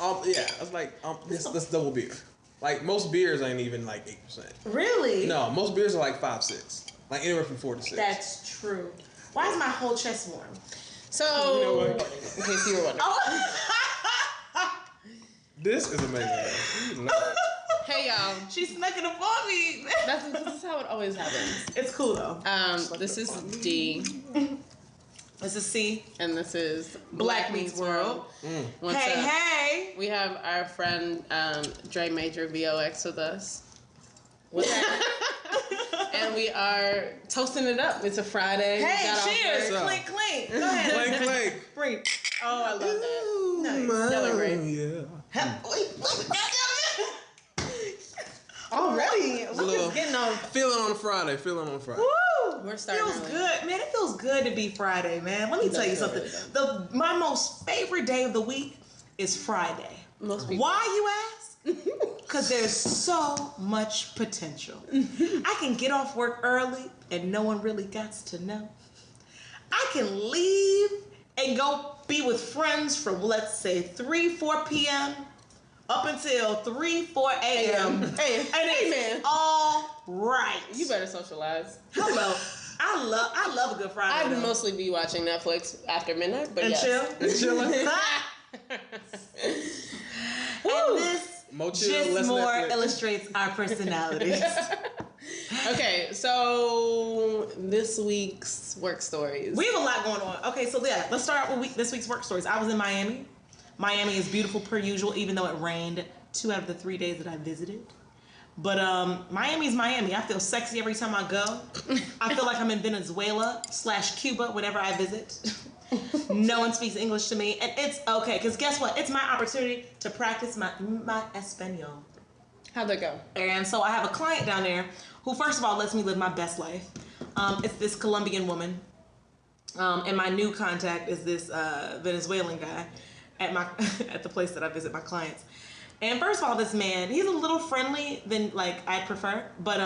Yeah, I was like, that's double beer. Like most beers ain't even like 8%. Really? No, most beers are like 5, 6. Like anywhere from 4 to 6. That's true. Why is my whole chest warm? So, you know what? in case you were wondering. This is amazing. Hey y'all. She snuck it up on me. This is how it always happens. It's cool though. This is D. This is C. And this is Black Meets World. What's Hey, up? hey. We have our friend Dre Major VOX with us. What's that? And we are toasting it up. It's a Friday. Hey, cheers. Clink, clink. Go ahead. Clink, clink. Breathe. Oh, I love that. Nice. Y'all are great. Yeah. Already. Look, it's getting on. Feeling on Friday. Woo! We're starting Feels early. good, man. It feels good to be Friday, man. Let me tell you something. My most favorite day of the week is Friday. Most people. Why, you ask? Because there's so much potential. I can get off work early and no one really gets to know. I can leave and go be with friends from, let's say, 3, 4 p.m. up until 3, 4 a.m. Hey, and it's all right. You better socialize. Hello. I love a good Friday. I'd though. mostly be watching Netflix after midnight, but and yes. chill. And chilling. And this More chill, just less more Netflix. illustrates our personalities. Okay, so this week's work stories. We have a lot going on. Okay, so yeah, let's start out with this week's work stories. I was in Miami. Miami is beautiful per usual, even though it rained 2 out of the 3 days that I visited. But Miami's Miami. I feel sexy every time I go. I feel like I'm in Venezuela / Cuba whenever I visit. No one speaks English to me, and it's okay, because guess what? It's my opportunity to practice my Espanol. How'd that go? And so I have a client down there who, first of all, lets me live my best life. It's this Colombian woman. And my new contact is this Venezuelan guy at the place that I visit my clients. And first of all, this man, he's a little friendly than like I'd prefer, but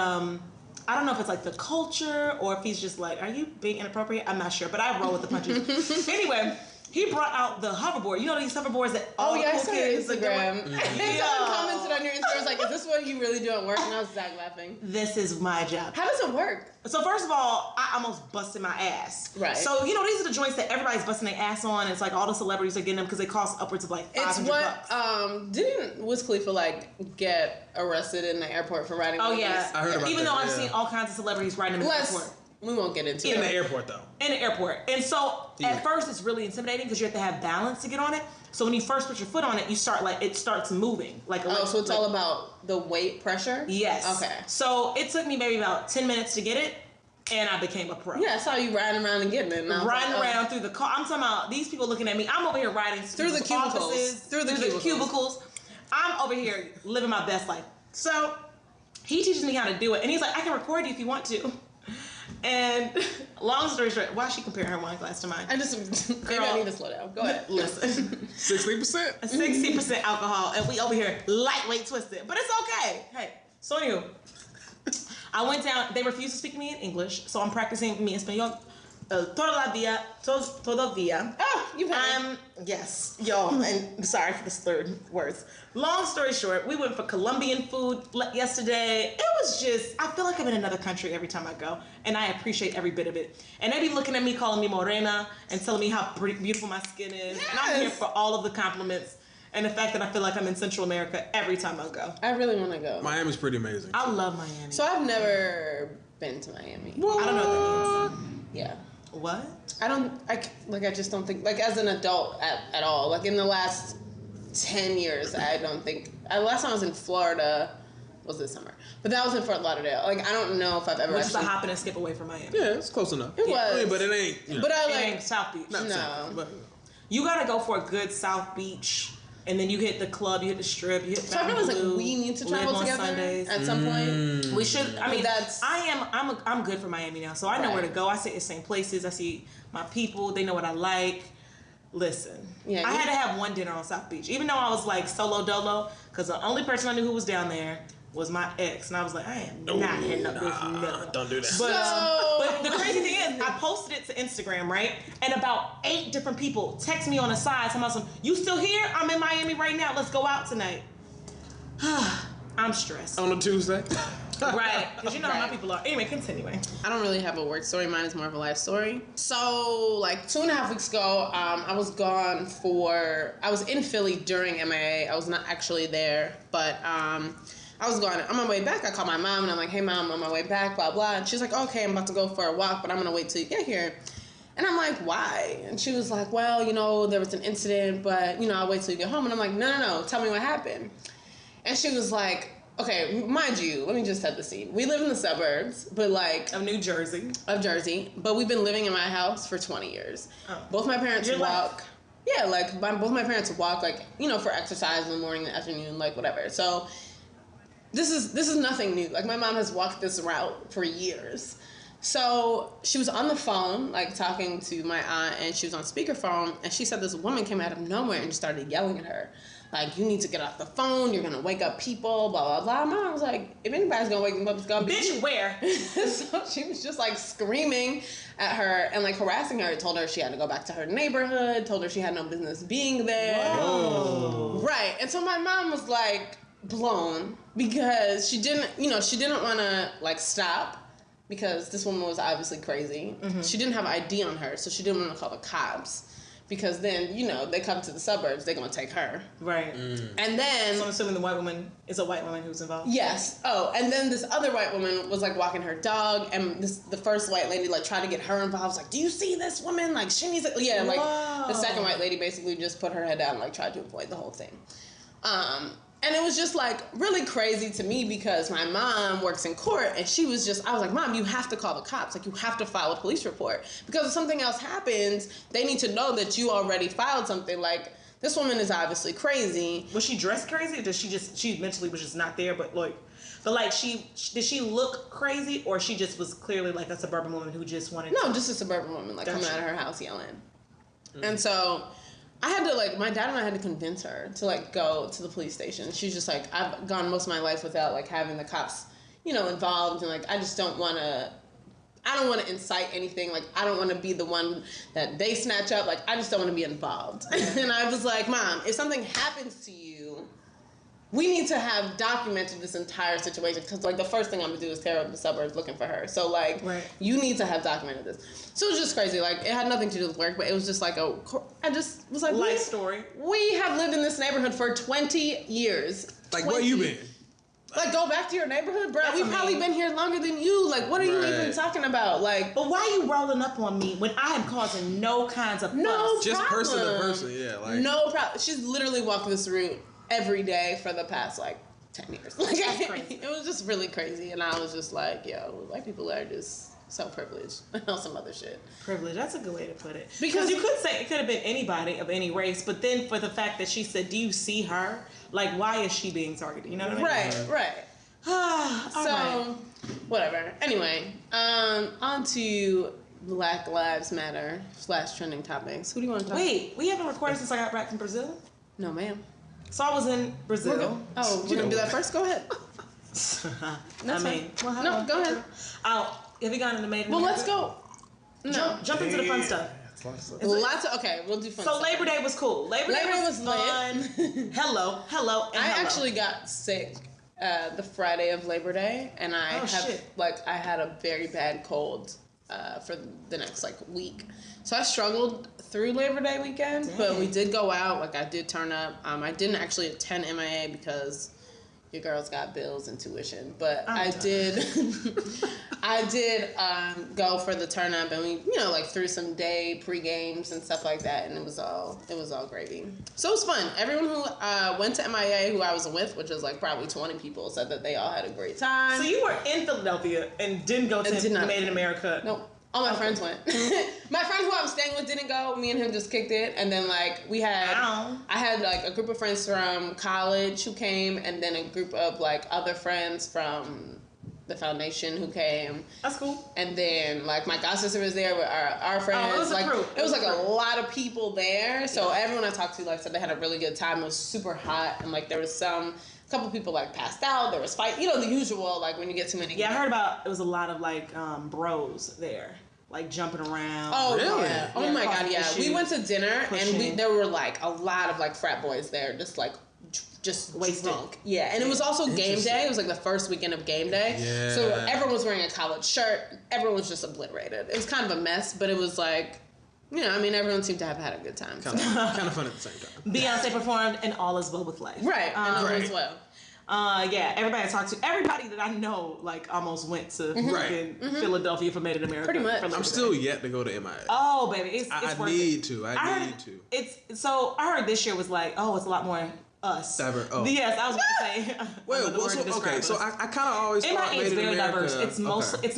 I don't know if it's like the culture or if he's just like, are you being inappropriate? I'm not sure, but I roll with the punches. Anyway, he brought out the hoverboard. You know these hoverboards that all the I cool saw your kids are Instagram. doing? Someone commented on your Instagram, was like, is this what you really do at work? And I was laughing. This is my job. How does it work? So first of all, I almost busted my ass. Right. So, you know, these are the joints that everybody's busting their ass on. It's like all the celebrities are getting them because they cost upwards of like $500. It's what, didn't Wiz Khalifa like get arrested in the airport for riding? Oh movies? yeah. I heard about Even that, though I've yeah. seen all kinds of celebrities riding them in the airport. We won't get into In it. the airport though. In the airport. And so at first it's really intimidating because you have to have balance to get on it. So when you first put your foot on it, it starts moving. So it's all about the weight pressure? Yes. Okay. So it took me maybe about 10 minutes to get it, and I became a pro. Yeah, I saw you riding around and getting it. Riding around through the car. I'm talking about these people looking at me. I'm over here riding Through the cubicles. offices, Through the cubicles. I'm over here living my best life. So he teaches me how to do it, and he's like, I can record you if you want to. And long story short, why is she comparing her wine glass to mine? Maybe I need to slow down. Go ahead. Listen. 60%. 60% alcohol, and we over here lightweight twisted, but it's okay. Hey, so anywho, I went down. They refused to speak to me in English, so I'm practicing mi español. Todavía. Oh, you had Yes, yo, and sorry for the slurred words. Long story short, we went for Colombian food yesterday. It was just, I feel like I'm in another country every time I go, and I appreciate every bit of it. And they be looking at me, calling me morena, and telling me how beautiful my skin is. Yes. And I'm here for all of the compliments and the fact that I feel like I'm in Central America every time I go. I really want to go. Miami's pretty amazing. I love Miami. So I've never been to Miami. What? I don't know what that means. Yeah. What? I just don't think, like, as an adult at all. Like, in the last 10 years, I don't think. Last time I was in Florida was this summer. But that was in Fort Lauderdale. Like, I don't know if I've ever Which is a hop and a skip away from Miami. Yeah, it's close enough. It was. I mean, but it ain't. You know, But I It ain't like. South Beach. not no. South, but You gotta go for a good South Beach, and then you hit the club, you hit the strip, you hit So I realized, like, Blue, we need to live travel on together Sundays. at some point. We should. I mean, that's. I'm good for Miami now, so I know Right. where to go. I stay at the same places. I see my people. They know what I like. Listen, Yeah, I had to have one dinner on South Beach, even though I was like solo dolo, because the only person I knew who was down there was my ex, and I was like, I am not hitting up this nigga. Don't do that. But the crazy thing is, I posted it to Instagram, right? And about 8 different people text me on the side, telling me, "You still here? I'm in Miami right now. Let's go out tonight." I'm stressed. On a Tuesday. Right, because you know how my people are. Anyway, continuing. I don't really have a work story. Mine is more of a life story. So, like 2.5 weeks ago, I was gone I was in Philly during MIA. I was not actually there, but I was gone. On my way back, I called my mom, and I'm like, "Hey, Mom, I'm on my way back, blah, blah." And she's like, "Okay, I'm about to go for a walk, but I'm going to wait till you get here." And I'm like, "Why?" And she was like, "Well, there was an incident, but, I'll wait till you get home." And I'm like, No, tell me what happened. And she was like, okay, mind you, let me just set the scene. We live in the suburbs, but of New Jersey. Of Jersey, but we've been living in my house for 20 years. Oh. Both my parents walk. Yeah, both my parents walk, for exercise in the morning, the afternoon, whatever. So this is nothing new. My mom has walked this route for years. So she was on the phone, talking to my aunt, and she was on speakerphone, and she said this woman came out of nowhere and just started yelling at her. You need to get off the phone. You're going to wake up people, blah, blah, blah. Mom was like, if anybody's going to wake them up, it's going to be Bitch, you. Where? So she was just, screaming at her and, harassing her. Told her she had to go back to her neighborhood. Told her she had no business being there. Whoa. Right. And so my mom was, blown because she didn't want to, stop because this woman was obviously crazy. Mm-hmm. She didn't have ID on her, so she didn't want to call the cops. Because then, they come to the suburbs, they're going to take her. Right. And then... So I'm assuming the white woman is a white woman who's involved? Yes. Oh, and then this other white woman was, walking her dog, and the first white lady, tried to get her involved. I was like, do you see this woman? She needs to... Yeah, Whoa. The second white lady basically just put her head down and, tried to avoid the whole thing. And it was just, really crazy to me because my mom works in court, and I was like, Mom, you have to call the cops. You have to file a police report. Because if something else happens, they need to know that you already filed something. This woman is obviously crazy. Was she dressed crazy, or did she mentally was just not there, did she look crazy, or she just was clearly, a suburban woman who just wanted No, just a suburban woman, coming out of her house yelling. And so... I had to, my dad and I had to convince her to, go to the police station. She's just I've gone most of my life without, having the cops, involved. And, I just don't want to, I don't want to incite anything. I don't want to be the one that they snatch up. I just don't want to be involved. And I was like, Mom, if something happens to you, we need to have documented this entire situation. Because, the first thing I'm going to do is tear up the suburbs looking for her. So, right. You need to have documented this. So it was just crazy. It had nothing to do with work, but it was just I just was like... Life story. We have lived in this neighborhood for 20 years. Where you been? Go back to your neighborhood, bro. We've probably been here longer than you. What are you even talking about? But why are you rolling up on me when I am causing no kinds of fuss? No Just problem. person to person, yeah. No problem. She's literally walked this route every day for the past, 10 years. That's crazy. It was just really crazy. And I was just yo, white people are just... so privileged. Or some other shit. Privilege, that's a good way to put it. Because you could say it could have been anybody of any race, but then for the fact that she said, do you see her? Why is she being targeted? You know what I mean? Right. So, whatever. Anyway, on to Black Lives Matter / trending topics. Who do you want to talk Wait, we haven't recorded since I got back from Brazil? No, ma'am. So I was in Brazil. We're going to do that first? Go ahead. No, go ahead. Have you gone into Made in America? Let's go. No. Jump into the fun stuff. Okay, we'll do fun so stuff. Labor Day was cool. Labor Day was fun. Hello, I actually got sick the Friday of Labor Day, and I had a very bad cold for the next week. So I struggled through Labor Day weekend, but we did go out. I did turn up. I didn't actually attend MIA because your girls got bills and tuition, but I did go for the turn up, and we threw some day pre-games and stuff like that, and it was all gravy. So it was fun. Everyone who went to MIA who I was with, which was probably 20 people, said that they all had a great time. So you were in Philadelphia and didn't go to Made in America? Nope. All my friends went. My friend who I was staying with didn't go. Me and him just kicked it. And then, I had, a group of friends from college who came, and then a group of, other friends from the foundation who came. That's cool. And then like my god sister was there with our friends. It was like a crew. It was like a lot of people there. So everyone I talked to like said they had a really good time. It was super hot and like there was a couple people like passed out. There was fight. You know, the usual like when you get too many. Yeah, I heard about it was a lot of like bros there. Like jumping around. Oh, really? Yeah. Oh my god, yeah. We went to dinner and there were like a lot of like frat boys there, just wasted. drunk. Yeah, and it was also game day. It was like the first weekend of game day. Yeah. So everyone was wearing a collared shirt. Everyone was just obliterated. It was kind of a mess, but it was like, you know, I mean, everyone seemed to have had a good time. Kind of fun at the same time. Beyonce performed and All Is Well With Life. Right, and all as well. Yeah, everybody I talked to, everybody that I know, like, almost went to fucking Philadelphia for Made in America. Pretty much. I'm still yet to go to MIA. Oh, baby, it's I worth need it. to. I need to. I heard this year was like, it's a lot more us. Diverse. Oh. Yes, I was about to say. So I kind of always thought MIA is Made in very America, diverse. It's mostly,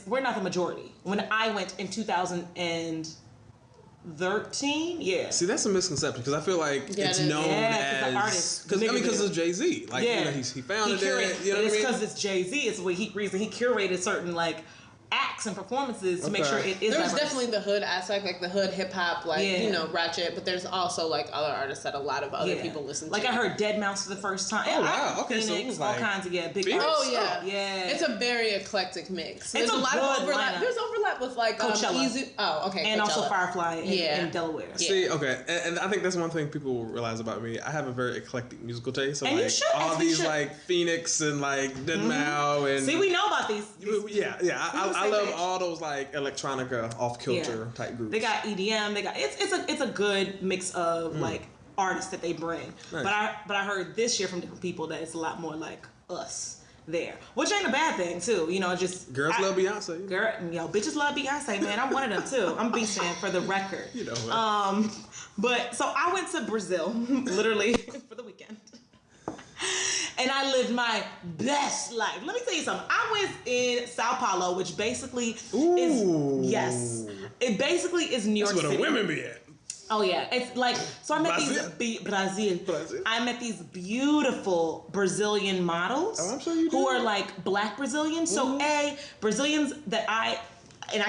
we're not the majority. When I went in 2013, yeah. See, that's a misconception because I feel like it's known as the artist. Because it's Jay-Z. Like, you know, he founded it. You know what I mean? It's because it's Jay-Z. It's the reason he curated certain like acts and performances to make sure it is. There's diverse. definitely the hood aspect, like the hood hip hop, like you know, ratchet. But there's also like other artists that a lot of other people listen to. Like I heard Dead Mouse for the first time. Oh wow! Okay, Phoenix, so it was all like kinds of big. Oh yeah, yeah. It's a very eclectic mix. It's There's a lot of overlap. lineup. There's overlap with like Coachella. Easy. Oh, okay. And Coachella. also Firefly in Delaware. Yeah. See, okay, and I think that's one thing people realize about me. I have a very eclectic musical taste. So And you like should, all as we these should. like Phoenix and like Dead Mouse and See, we know about these. yeah. I same love page. all those like electronica off kilter type groups. They got EDM. They got it's a good mix of like artists that they bring. Nice. But I heard this year from different people that it's a lot more like us there, which ain't a bad thing too. You know, just Girls love Beyonce. Bitches love Beyonce, man. I'm one of them too. I'm B fan for the record. You know what? But so I went to Brazil literally for the weekend. And I lived my best life. Let me tell you something. I was in Sao Paulo, which basically it basically is New York That's where City. the women be at. Oh yeah, it's like so. I met Brazil? Brazil. I met these beautiful Brazilian models. Oh, I'm sure you who do. are like Black Brazilians. So Brazilians that I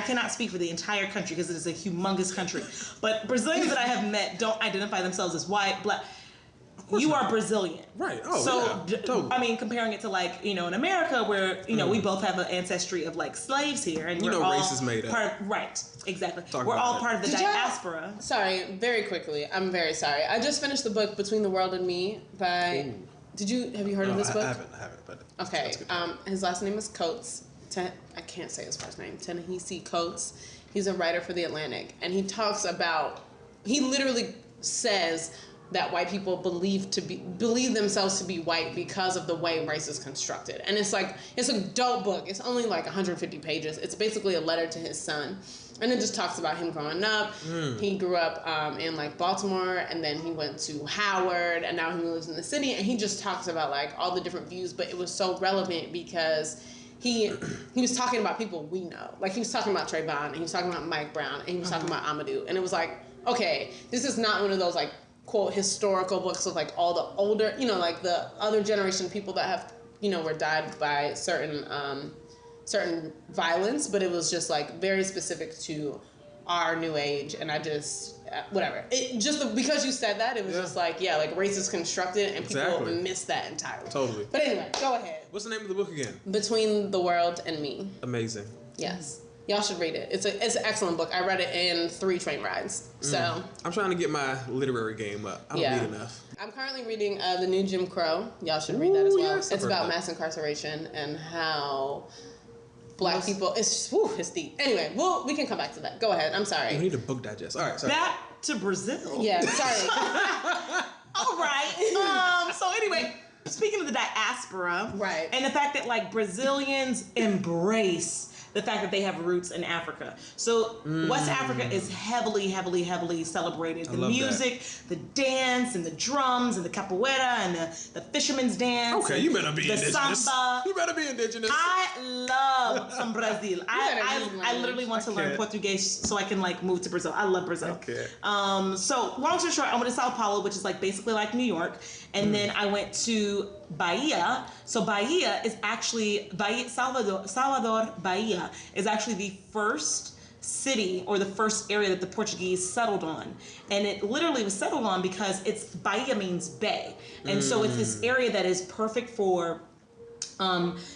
cannot speak for the entire country because it is a humongous country. But Brazilians that I have met don't identify themselves as white, Black. You are Brazilian. Right. Oh, so, yeah. Totally. I mean, comparing it to like, you know, in America where, you know, we both have an ancestry of like slaves here. And You we're know all race is made up. Right. Exactly. Talk We're about all that. part of the Did y'all- diaspora. Sorry, very quickly. I'm very sorry. I just finished the book Between the World and Me by. Have you heard of this book? I haven't. But Okay. that's good. His last name is Coates. I can't say his first name. Ta-Nehisi Coates. He's a writer for The Atlantic, and he talks about. He literally says that white people believe themselves to be white because of the way race is constructed, and it's like it's a dope book. It's only like 150 pages. It's basically a letter to his son, and it just talks about him growing up. He grew up in like Baltimore, and then he went to Howard, and now he lives in the city. And he just talks about like all the different views, but it was so relevant because he was talking about people we know. Like he was talking about Trayvon, and he was talking about Mike Brown, and he was talking about Amadou, and it was like, okay, this is not one of those like quote historical books of like all the older, you know, like the other generation people that have, you know, were died by certain violence, but it was just like very specific to our new age. And I just whatever, it just because you said that, it was just like like race is constructed, and people miss that entirely. Totally. But anyway, go ahead. What's the name of the book again? Between the World and Me. Amazing. Yes. Y'all should read it. It's an excellent book. I read it in 3 train rides. So I'm trying to get my literary game up. I don't read enough. I'm currently reading the new Jim Crow. Y'all should read that as well. Yes, it's about mass incarceration and how Black people. It's deep. Anyway, we can come back to that. Go ahead. I'm sorry. We need a book digest. All right. Sorry. Back to Brazil. Yeah. Sorry. All right. So anyway, speaking of the diaspora, Right. and the fact that like Brazilians embrace the fact that they have roots in Africa. So West Africa is heavily, heavily, heavily celebrated. The music, the dance, and the drums, and the capoeira, and the fisherman's dance. Okay, you better be indigenous. Samba. You better be indigenous. I love some Brazil. I literally want to learn Portuguese so I can like move to Brazil. I love Brazil. Okay. So long story short, I went to Sao Paulo, which is like basically like New York, and then I went to Bahia. So Bahia is actually Salvador Bahia is actually the first city or the first area that the Portuguese settled on, and it literally was settled on because Bahia means bay, and so it's this area that is perfect for.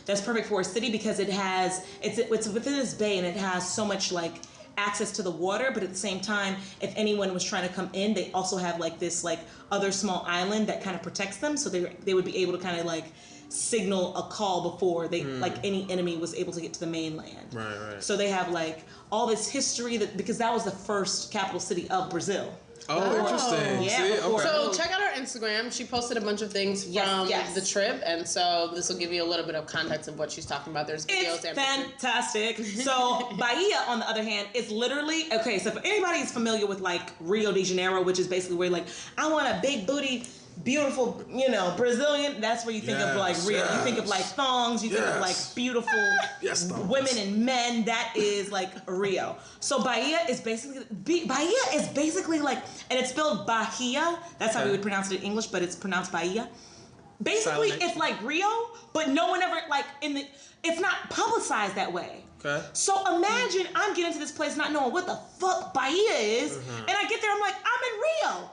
That's perfect for a city because it's within this bay and it has so much like access to the water, but at the same time, if anyone was trying to come in, they also have like this like other small island that kind of protects them, so they would be able to kind of like signal a call before they like any enemy was able to get to the mainland. Right. So they have like all this history because that was the first capital city of Brazil. Oh, interesting. Yeah, See? Okay. So check out her Instagram. She posted a bunch of things from the trip, and so this will give you a little bit of context of what she's talking about. There's videos. It's fantastic. So Bahia, on the other hand, is literally okay. So if anybody is familiar with like Rio de Janeiro, which is basically where like I want a big booty, beautiful, Brazilian. That's where you think of like Rio. You think of like thongs. You think of like beautiful women and men. That is like Rio. So Bahia is basically like, and it's spelled Bahia. That's how we would pronounce it in English, but it's pronounced Bahia. Basically, it's like Rio, but no one ever like it's not publicized that way. Okay. So imagine I'm getting to this place not knowing what the fuck Bahia is, and I get there, I'm like, I'm in Rio.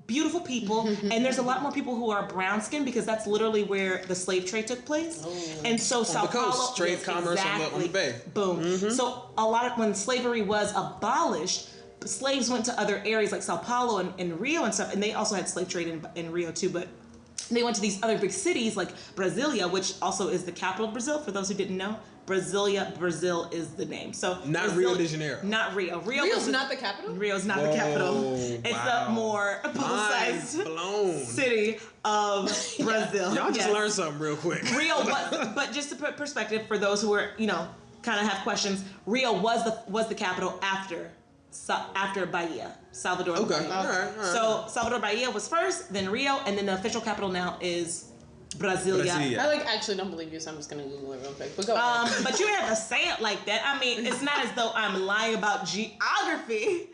Beautiful people, and there's a lot more people who are brown skinned because that's literally where the slave trade took place. And so Sao Paulo, trade commerce on the bay. Boom. So a lot of when slavery was abolished, slaves went to other areas like Sao Paulo and Rio and stuff, and they also had slave trade in Rio too, but they went to these other big cities like Brasilia, which also is the capital of Brazil, for those who didn't know. Brazil is the name. So not Rio de Janeiro. Not Rio. Rio's not the capital? Rio's not the capital. It's the more publicized city of Brazil. Y'all just learned something real quick. Rio was, but just to put perspective for those who are, kind of have questions, Rio was the capital after Bahia, Salvador. Okay. Bahia. All right. So Salvador Bahia was first, then Rio, and then the official capital now is Brasilia. I actually don't believe you, so I'm just gonna Google it real quick. But go ahead. But you have to say it like that. I mean, it's not as though I'm lying about geography.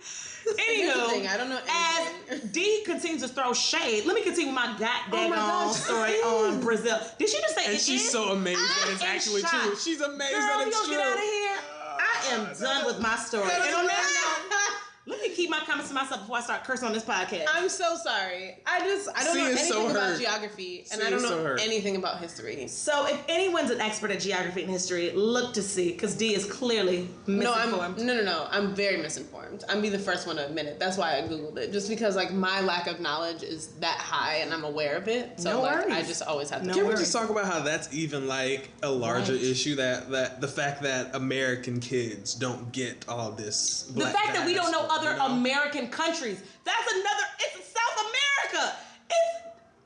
Anywho, I don't know anything. As D continues to throw shade, let me continue my goddamn story on Brazil. Did she just say? And she's so amazed that it's actually true. She's amazed that it's true. Get out of here. I am done with my story. And on that note, let me keep my comments to myself before I start cursing on this podcast. I'm so sorry. I don't know anything about geography, and I don't know anything about history. So if anyone's an expert at geography and history, look to see, because D is clearly misinformed. No. I'm very misinformed. I'm be the first one to admit it. That's why I Googled it. Just because my lack of knowledge is that high, and I'm aware of it. So I just always have to. Can we just talk about how that's even like a larger issue, that the fact that American kids don't get all this. The fact that we don't know other American countries. That's another. It's South America.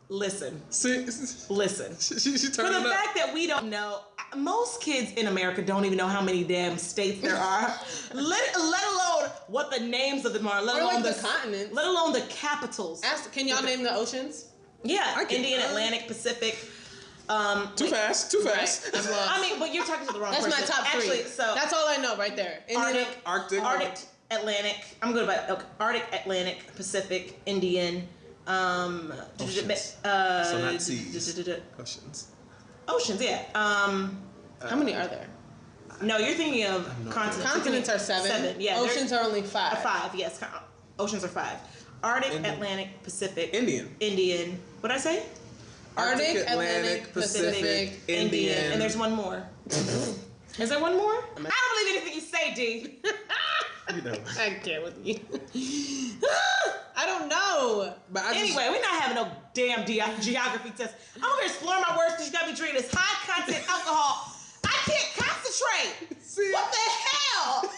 Listen. She For the fact that we don't know, most kids in America don't even know how many damn states there are. let alone what the names of them are. Let alone the continents. Let alone the capitals. Can y'all name the oceans? Yeah, Indian, Atlantic, Pacific. Too fast. Right. I mean, but you're talking to the wrong person. That's my top three. Actually, so that's all I know right there. Arctic, Atlantic. I'm good about Arctic, Atlantic, Pacific, Indian. Oceans. So not seas. Oceans, yeah. How many are there? No, you're thinking of continents. Continents are 7. Yeah. Oceans are only 5. 5, yes. Oceans are 5. Arctic, Atlantic, Pacific. Indian. What'd I say? Arctic, Atlantic, Pacific, Indian. And there's one more. Is there one more? I don't believe anything you say, D. I can't with you. I don't know. But anyway, we're not having no damn geography test. I'm over here slurring my words because you got me drinking this high content alcohol. I can't concentrate. What the hell?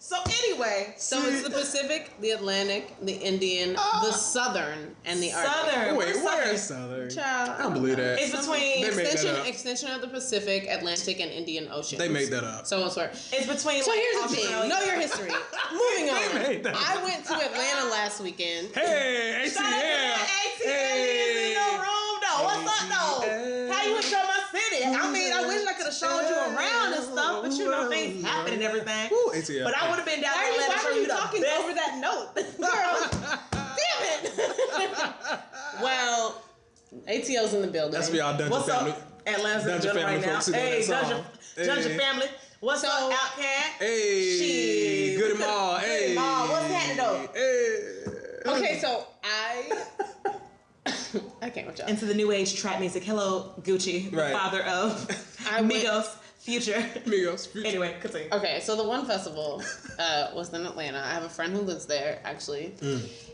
So anyway, So it's the Pacific, the Atlantic, the Indian, the Southern, and the Arctic. Southern. Wait, Where's where is Southern? Child, I don't believe that. It's between. They made that up. Extension of the Pacific, Atlantic, and Indian Oceans. They made that up. So it's where. It's between. So like, here's the thing. Australia. Know your history. Moving on. made that I went to Atlanta last weekend. Hey, Shout out to ATL. the ATL in the room though. What's up though? How you enjoy my city? I mean, I wish I could have showed you around and stuff, but you know things happen and everything. Ooh, ATL. But I would have been down Why in Atlanta are for you you the talking best. over that note? Girl, damn it. Well, ATL's in the building. That's for y'all Dungeon What's family. up? Atlanta's in the Dungeon building right family now. folks who know Hey, that Dungeon, song. Dungeon Hey. family. What's up, So- Outcast? Hey, Shit. good them all. Hey, Good 'em all. What's happening though? Hey. Okay, so I can't with y'all. Into the new age trap music. Hello, Gucci, the Right. father of I went- Migos, Future. Amigos. Anyway, continue. Okay, so the one festival was in Atlanta. I have a friend who lives there, actually.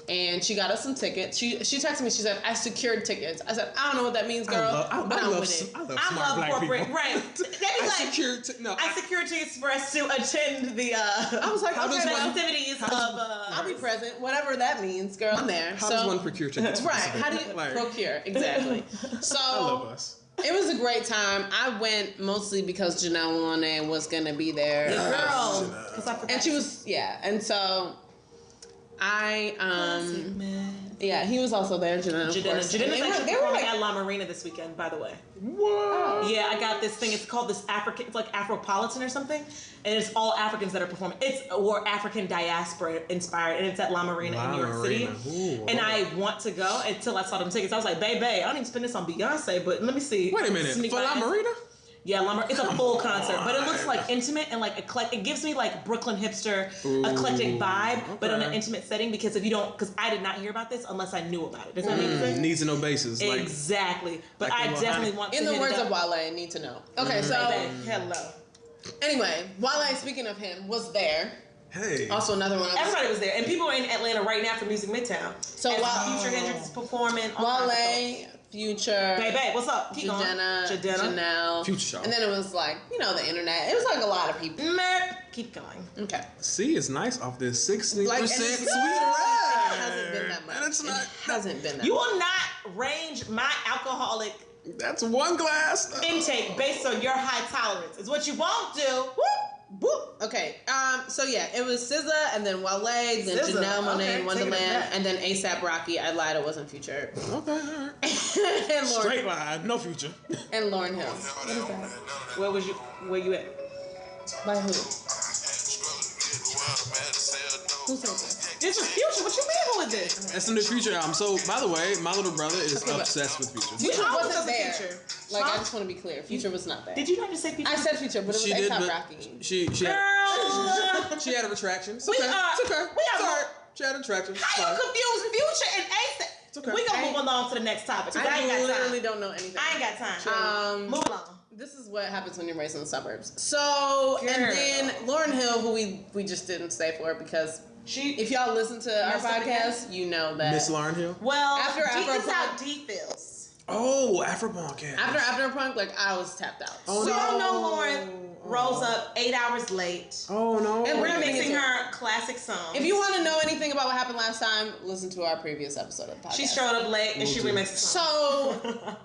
And she got us some tickets. She texted me, she said, I secured tickets. I said, I don't know what that means, girl, I but I'm love, with it. I love I smart love black corporate, people. right? They be like, I I secured tickets for us to attend the I was like, How okay, does well, one- festivities of. I'll be present, whatever that means, girl. I'm there. How so, does one procure tickets? right, how do you Like, procure? Exactly. So, I love us. it was a great time. I went mostly because Janelle Monáe was going to be there. Girl, because I forgot. And she was, yeah. And so, yeah, he was also there, Janelle. of course. Jadena's And actually they were performing like, at La Marina this weekend, by the way. What? Yeah, I got this thing. It's called this African. It's like Afropolitan or something, and it's all Africans that are performing. It's or African diaspora inspired, and it's at La Marina in New York City. Ooh, And I want to go until I saw them tickets. I was like, babe, I don't even spend this on Beyonce, but let me see. Wait a minute. Sneak For my La ass- Marina? Yeah, it's a full concert, but it looks like intimate and like eclectic. It gives me like Brooklyn hipster eclectic vibe, but in an intimate setting. Because because I did not hear about this unless I knew about it. Does that make sense? Needs to know basis. Like, Exactly. But like I the little definitely honey. want to in the hit words it of up. Wale, need to know. Okay, so Baby, hello. anyway, Wale, speaking of him, was there. hey. Also, another one of Everybody was there, and people are in Atlanta right now for Music Midtown. So As while- Future Hendrix is performing, all kinds of Wale, Future, folks. Baby, what's up? Keep Jadena, going. Jadena. Janelle, Future show. and then it was like, the internet. It was like a lot of people. Merp. Keep going. Okay. See, it's nice off this 60% Like, and sweet it's- red. It hasn't been that much. And it's not. It hasn't been that You much. will not range my alcoholic That's one glass. intake based on your high tolerance. Is what you won't do. Whoop, whoop. Okay. So yeah, it was SZA and then Wale, then SZA. Janelle Monáe Okay, and take it Wonderland, back. and then ASAP Rocky. I lied, it wasn't Future. Okay, all right. and Lauren Straight line, no future. and Lauryn Hill. What is that? Where you at? By who? Who sang this? This is Future. What you mean? Who is this? That's the new Future album. So, by the way, my little brother is Okay, but- obsessed with Future. Future I was wasn't at the there. Future. Like, Huh? I just want to be clear. Future was not there. Did you not just say Future? I said Future, but it was She did, ASAP but Rocky. she Girl. had, she had a retraction. It's We okay. are- It's okay. we are- It's all right. She had a retraction. How you confuse Future and ASAP? It's okay. We gonna move along to the next topic. 'Cause I ain't I got literally time. don't know anything. I ain't got time. Move along. This is what happens when you're raised in the suburbs. So, and Girl. then Lauryn Hill, who we just didn't stay for because if y'all listen to our Messed up podcast, you know that Miss Lauryn Hill. Well, After this is how Afropunk- D feels. Oh, Afropunk. Yeah. after Punk, like I was tapped out. Oh, We no. all know Lauren rolls up 8 hours late. Oh no. And we're not Remixing into- her classic song. If you want to know anything about what happened last time, listen to our previous episode of the podcast. She showed up late and she Will do. remixed the song.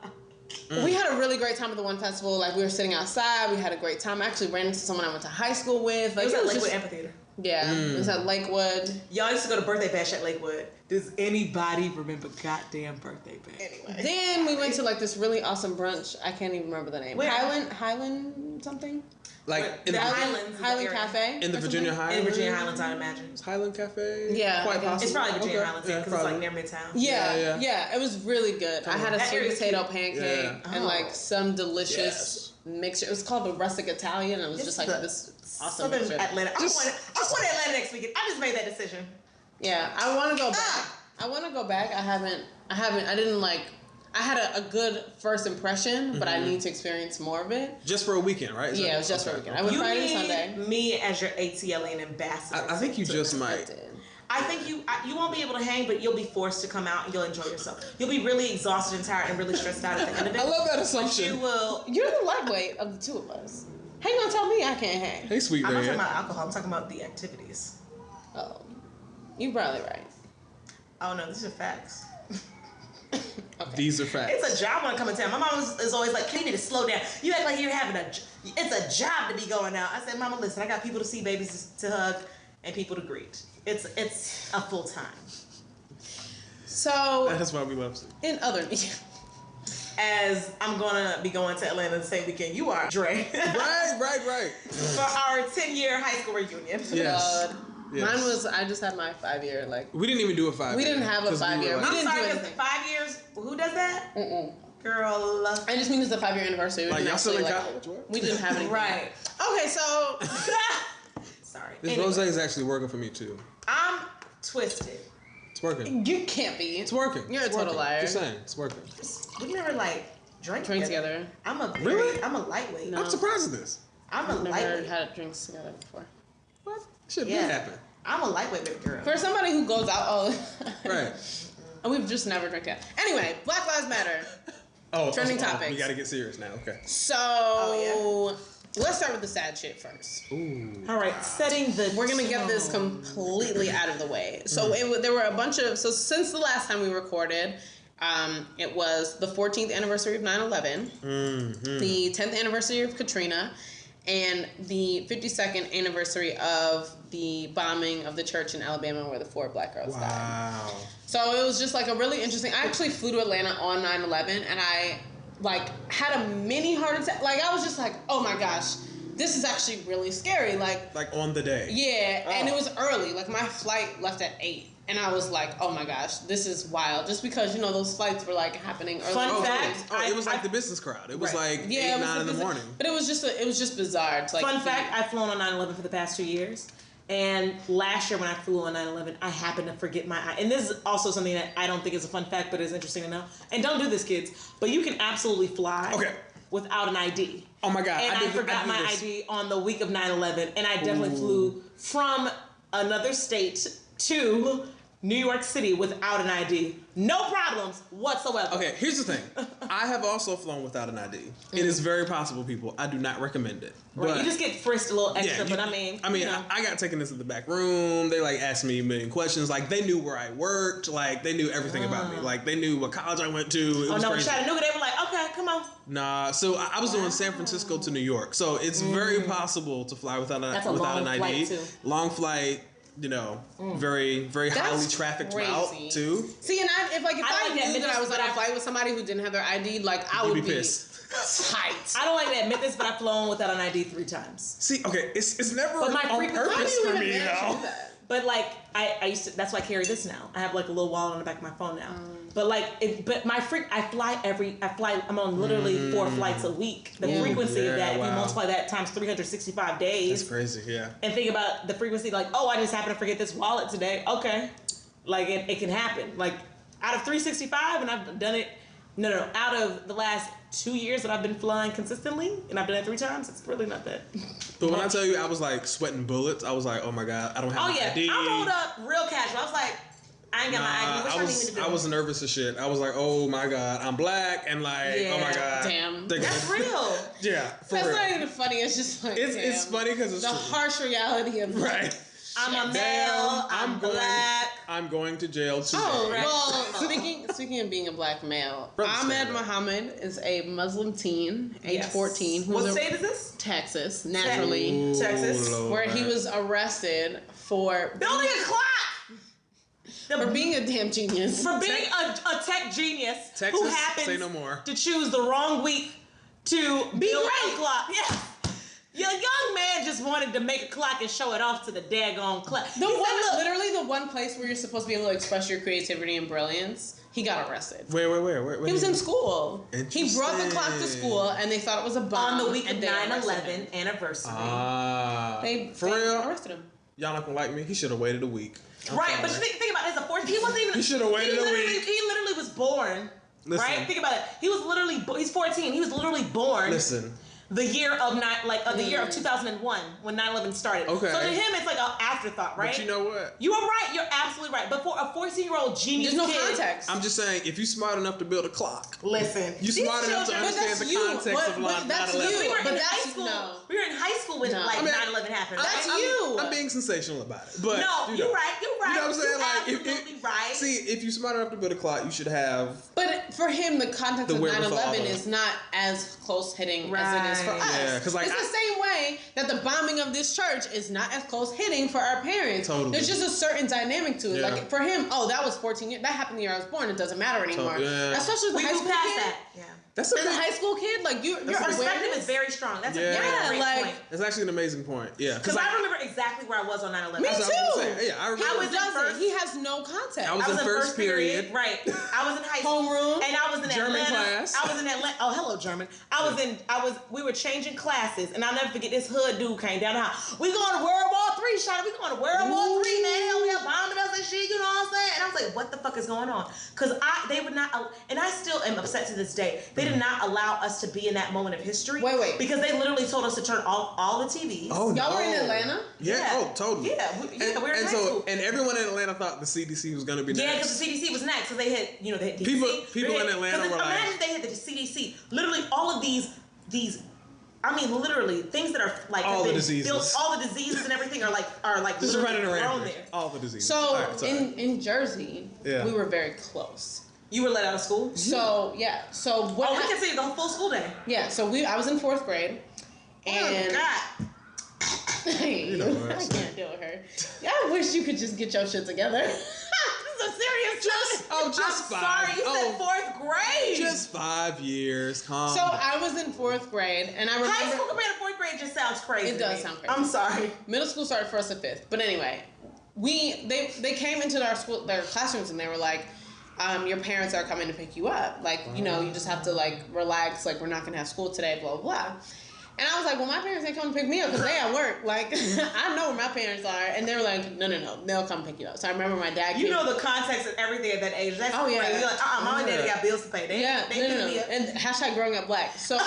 So we had a really great time at the one festival. Like we were sitting outside, we had a great time. I actually ran into someone I went to high school with. Like It was at just- Lakewood Amphitheater. yeah, it was at Lakewood. Y'all used to go to Birthday Bash at Lakewood. Does anybody remember goddamn Birthday Bash? Anyway. Then we went to like this really awesome brunch. I can't even remember the name. Where? Highland something. Like in The the, Highlands is the Highland area. Cafe. in the or Virginia something? Highlands. In Virginia Highlands, I'd imagine. Highland Cafe. Yeah, Quite I guess. possible. It's probably Virginia Okay. Highlands Yeah, because it's like probably. near Midtown. Yeah, Yeah. It was really good. I had a That sweet area's potato cute. pancake Yeah. and Oh. like some delicious mixture. It was called the rustic Italian. It was just like the this awesome Southern mixture. Atlanta. I'm going to Atlanta next weekend. I just made that decision. Yeah, I want to go back. I want to go back. I didn't like. I had a good first impression, but I need to experience more of it. Just for a weekend, right? Is Yeah, that- it was just for a okay. weekend. I went You Friday need and Sunday. me as your ATLian ambassador. I think you just I might. did. I think you won't be able to hang, but you'll be forced to come out and you'll enjoy yourself. You'll be really exhausted and tired and really stressed out at the end of it. I love that But assumption. you will. You're the lightweight of the two of us. How you gonna tell me I can't hang? Hey, sweet I'm not red. talking about alcohol. I'm talking about the activities. Oh, you probably right. Oh no, these are facts. Okay. These are facts. It's a job when I come in town. My mom is always like, you need to slow down. You act like you're having it's a job to be going out. I said, Mama, listen, I got people to see, babies to hug, and people to greet. It's a full time. So That's why we love you. in other media. As I'm gonna be going to Atlanta the same weekend you are, Dre. Right. For our 10-year high school reunion. Yes. God. Yes. Mine was, I just had my 5-year, like. We didn't even do a 5 We year. didn't have a 5-year. We We were didn't I'm do sorry, anything. 5 years. Who does that? Mm-mm. Girl. I just mean it's the 5-year anniversary. We Like, didn't y'all still in actually, college? What? We didn't have anything. Right. Okay, so. Sorry. This Anyway, rose is actually working for me too. I'm twisted. It's working. You can't be. It's working. You're It's a total working. liar. Just saying, it's working. We never drink together. I'm a Really? I'm a lightweight. No. I'm surprised at this. I'm a I've never lightweight. had drinks together before. What? Should Yeah. happen. I'm a lightweight baby girl. For somebody who goes out all Right. and we've just never drank that. Anyway, Black Lives Matter. Oh, Trending topics. We gotta get serious now. Okay. So, let's start with the sad shit first. Ooh. All right, setting the. We're gonna get this completely out of the way. So there were a bunch of since the last time we recorded, it was the 14th anniversary of 9/11, the 10th anniversary of Katrina, and the 52nd anniversary of the bombing of the church in Alabama where the 4 black girls died. Wow. So it was just like a really interesting. I actually flew to Atlanta on 9/11, and I had a mini heart attack. Like I was just like, oh my gosh, this is actually really scary. Like on the day. yeah, and it was early. Like my flight left at 8, and I was like, oh my gosh, this is wild. Just because those flights were like happening early. Fun fact, it was like the business crowd. It was like 8, Yeah, it was 9 in the morning. But it was just bizarre. To, like, Fun fact, I've flown on 9/11 for the past 2 years. And last year when I flew on 9/11, I happened to forget my ID. And this is also something that I don't think is a fun fact, but is interesting to know. And don't do this, kids. But you can absolutely fly without an ID. Oh my God. And I forgot my ID on the week of 9/11. And I definitely flew from another state to New York City without an ID. No problems whatsoever. Okay, here's the thing. I have also flown without an ID. It is very possible, people. I do not recommend it. Right, But you just get frisked a little extra, but I mean, I got taken into the back room. They asked me a million questions. Like they knew where I worked. Like they knew everything about me. Like they knew what college I went to. It was crazy. Chattanooga, they were like, okay, come on. Nah, so I was doing San Francisco to New York. So it's very possible to fly without an ID. Flight too. Long flight. Very, very highly trafficked route too. See, and if I knew that I was on a flight with somebody who didn't have their ID, I would be pissed. Tight. I don't like to admit this, but I've flown without an ID 3 times. See, okay, it's never But my on purpose for me, though. But I used to. That's why I carry this now. I have a little wallet on the back of my phone now. But I fly. I'm on literally 4 flights a week. The frequency of that, if you multiply that times 365 days. That's crazy, yeah. And think about the frequency, I just happened to forget this wallet today. Okay, it can happen. Out of 365, and I've done it. No. Out of the last 2 years that I've been flying consistently, and I've done it 3 times, it's really not that. But when I tell you I was sweating bullets, I was like, oh my God, I don't have my ID. I rolled up real casual. I was like, I ain't got my ID. What y'all need me to do? I was nervous as shit. I was like, oh my God, I'm black, and oh my God. Damn. That's real. Yeah, for That's real. not even funny. It's just It's funny because it's the true. harsh reality of Right. I'm a male. I'm black. I'm going to jail today. Oh, well, speaking of being a black male, Ahmed Muhammad is a Muslim teen, age 14. What state is this? Texas, naturally. Texas. Lord. Where he was arrested for building a clock. For being a damn genius. For being a tech genius Texas, who happens say no more. to choose the wrong week to build a clock. Yeah. Your young man just wanted to make a clock and show it off to the daggone clock. Literally the one place where you're supposed to be able to express your creativity and brilliance, he got arrested. Where? He was in school. He brought the clock to school, and they thought it was a bomb. On the week of 9/11 anniversary. They real? arrested him. Y'all not gonna like me? He should have waited a week. Right, but think about it. As a 14, he wasn't even. He should have waited a week. He literally was born. Listen. Right? Think about it. He's 14. He was literally born. Listen. the year of the year of 2001 when 9/11 started. Okay. So to him, it's like an afterthought, right? But you know what? You are right. You're absolutely right. But for a 14-year-old genius there's no kid, context. I'm just saying, if you're smart enough to build a clock, listen, you're smart enough to understand the context of 9/11. That's you. We were in But high school. no. We were in high school when 9/11 happened. That's right? you. I'm being sensational about it. But no, you're right. You're right. You know what I'm saying? You're absolutely right. See, if you're smart enough to build a clock, you should have. But for him, the context The of 9/11 wherewithal, is not as close hitting as it is for us. Yeah, 'cause it's the same way that the bombing of this church is not as close hitting for our parents. Totally. There's just a certain dynamic to it. Yeah. Like for him, that was 14 years. That happened the year I was born. It doesn't matter anymore. Yeah. Especially the high school kid. That. Yeah. That's As a high school kid, like your perspective is very strong. That's a great point. That's actually an amazing point. Yeah, because I remember exactly where I was on 9/11. Me too. Yeah, I remember. He has no context. I was in first period. Right. I was in high school. Homeroom. And I was in German Atlanta. class. I was in Atlanta. Oh, hello, German. We were changing classes, and I'll never forget this hood dude came down the hall. We going to World War III, shot. We going to World War III, man. Hell, we are bombing us and shit, you know what I'm saying? And I was like, what the fuck is going on? Because they would not, and I still am upset to this day. They did not allow us to be in that moment of history. Wait. Because they literally told us to turn off all the TVs. Oh, y'all were in Atlanta? Yeah. Oh, totally. Yeah. We were in high school. And everyone in Atlanta thought the CDC was going to be next. Yeah, because the CDC was next. So they had, they had DC. People in Atlanta were like... Imagine they had the CDC. Literally all of these, I mean, literally things that are like... All the diseases. All the diseases and everything are like just running around there. All the diseases. So, in Jersey, we were very close. You were let out of school? So, yeah. So, what... Oh, we can see the whole full school day. Yeah, so I was in 4th grade. And... Oh, God. You know what? I can't deal with her. I wish you could just get your shit together. This is a serious just I'm 5. Sorry, you said 4th grade. Just 5 years. Calm So down. I was in 4th grade, and I remember... High school compared to 4th grade just sounds crazy. It does sound crazy. I'm sorry. Middle school started 1st and 5th. But anyway, they came into their classrooms, and they were like, your parents are coming to pick you up. Like, you just have to, like, relax. Like, we're not going to have school today, blah, blah, blah. And I was like, well, my parents ain't come to pick me up because they at work. Like, I know where my parents are. And they were like, no, they'll come pick you up. So I remember my dad came. You know the context of everything at that age. That's crazy. You're like, mom and daddy got bills to pay. They no. And hashtag growing up black. So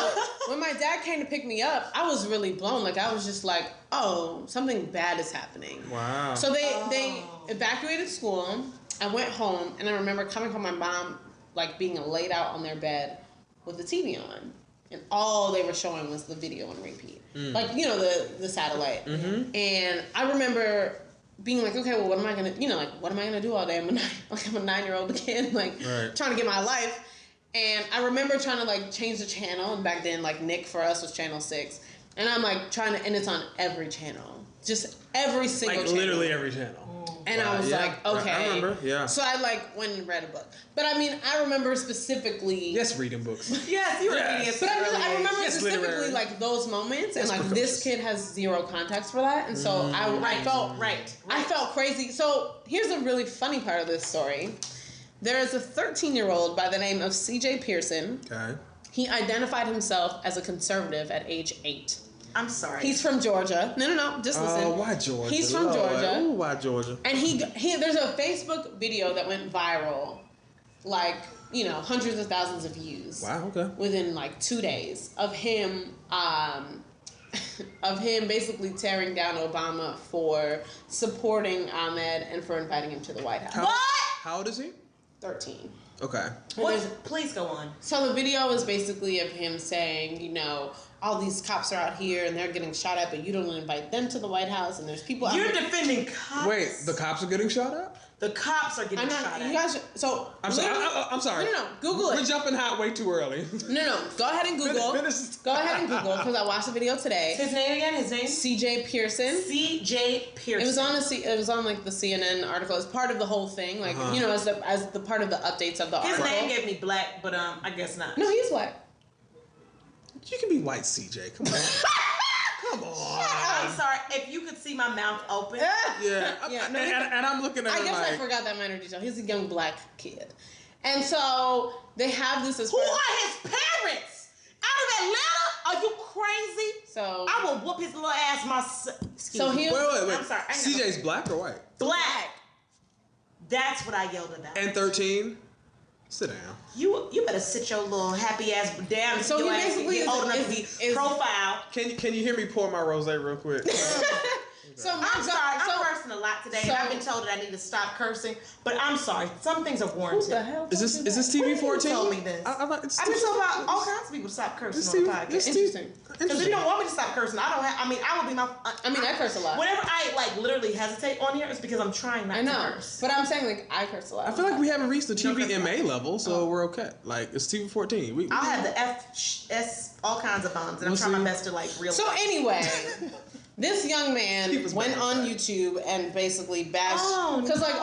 when my dad came to pick me up, I was really blown. Like, I was just like, oh, something bad is happening. Wow. So they evacuated school. I went home, and I remember coming home, my mom, like, being laid out on their bed with the TV on. And all they were showing was the video on repeat. Like, the satellite. Mm-hmm. And I remember being like, okay, well, what am I going to, what am I going to do all day? I'm a 9-year-old kid, trying to get my life. And I remember trying to, like, change the channel. And back then, like, Nick for us was channel 6. And I'm, like, and it's on every channel. Just every single channel. Like, literally every channel. And I was like, okay. I remember, yeah. So I, like, went and read a book. But, I mean, I remember specifically... Yes, reading books. Yes, you were reading it. But I remember specifically, like, those moments. And, like, this kid has zero context for that. And so I felt crazy. So here's a really funny part of this story. There is a 13-year-old by the name of C.J. Pearson. Okay. He identified himself as a conservative at age 8. I'm sorry. He's from Georgia. No, just listen. Oh, why Georgia? He's from Georgia. Ooh, why Georgia? And he there's a Facebook video that went viral, like, hundreds of thousands of views. Wow, okay. Within, like, 2 days of him basically tearing down Obama for supporting Ahmed and for inviting him to the White House. How old is he? 13. Okay. Please go on. So the video is basically of him saying, all these cops are out here and they're getting shot at, but you don't invite them to the White House, and there's people out You're there. Defending cops. Wait, the cops are getting shot at? The cops are getting shot at. You guys, I'm sorry. No, Google it. We're jumping hot way too early. No. Go ahead and Google. Go ahead and Google, because I watched the video today. His name again? His name? C.J. Pearson. C.J. Pearson. It was on like the CNN article. It's part of the whole thing, like as the part of the updates of the article. His name gave me black, but I guess not. No, he's white. You can be white, CJ. Come on. Come on. I'm sorry. If you could see my mouth open. Yeah. No, and I'm looking at him guess like... I forgot that minor detail. He's a young black kid. And so they have this as Who are his parents? Out of Atlanta? Are you crazy? So I will whoop his little ass myself. Wait. I'm sorry. CJ's black or white? Black. That's what I yelled about. And 13? Sit down. You better sit your little happy ass down. So he basically is old enough to be profiled. Can you hear me pour my rosé real quick? So I'm sorry, I'm cursing a lot today, and I've been told that I need to stop cursing. But I'm sorry, some things are warranted. Who the hell is this TV 14? Told me this. I've been told about all kinds of people to stop cursing on the podcast. Interesting. Because if you don't want me to stop cursing, I don't have. I mean, I will be my. I curse a lot. Whenever I literally hesitate on here, it's because I'm trying not to curse. But I'm saying I curse a lot. I feel like we haven't reached the TVMA level, so we're okay. Like it's TV 14. I'll have the F, S, all kinds of bombs, and I'm trying my best to realize. So anyway. This young man went on YouTube and basically bashed because like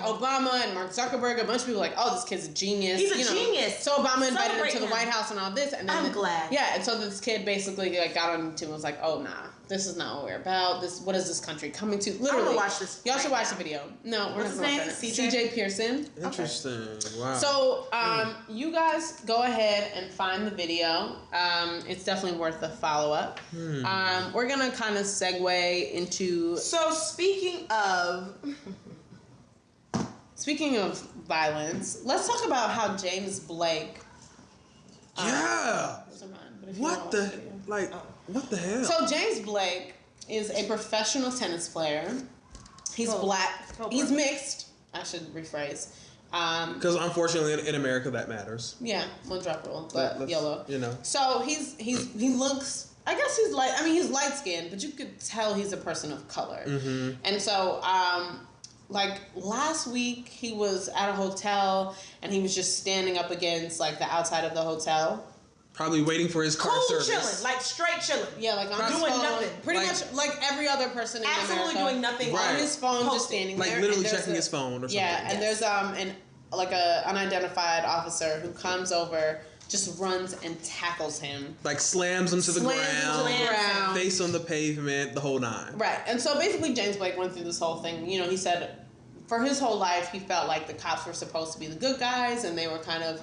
Obama and Mark Zuckerberg, a bunch of people were like, oh, this kid's a genius. He's a genius. So Obama invited him to the White House and all this, and then I'm glad. Yeah, and so this kid basically got on YouTube and was like, oh nah, this is not what we're about. What is this country coming to? Literally, I'm gonna watch this. Y'all should watch the video. No, we're not gonna watch it. CJ Pearson. Interesting. Okay. Wow. So you guys go ahead and find the video. It's definitely worth a follow up. We're gonna kind of segue into. So speaking of violence, let's talk about how James Blake. What the hell? So James Blake is a professional tennis player. He's black. He's mixed. I should rephrase. Because unfortunately in America that matters. Yeah, one drop rule, but yellow. You know. So he looks. I guess he's light. I mean, he's light skinned, but you could tell he's a person of color. Mm-hmm. And so, like last week, he was at a hotel and he was just standing up against like the outside of the hotel. Probably waiting for his car service. Chilling, like straight chilling. Yeah, like on doing his phone, nothing. Pretty much like every other person in America. Absolutely doing nothing. On his phone, just standing there. Like literally checking his phone or something. Yeah, and there's an unidentified officer who comes over, just runs and tackles him. Like slams him to the ground, face on the pavement, the whole nine. Right, and so basically James Blake went through this whole thing. You know, he said for his whole life he felt like the cops were supposed to be the good guys and they were kind of,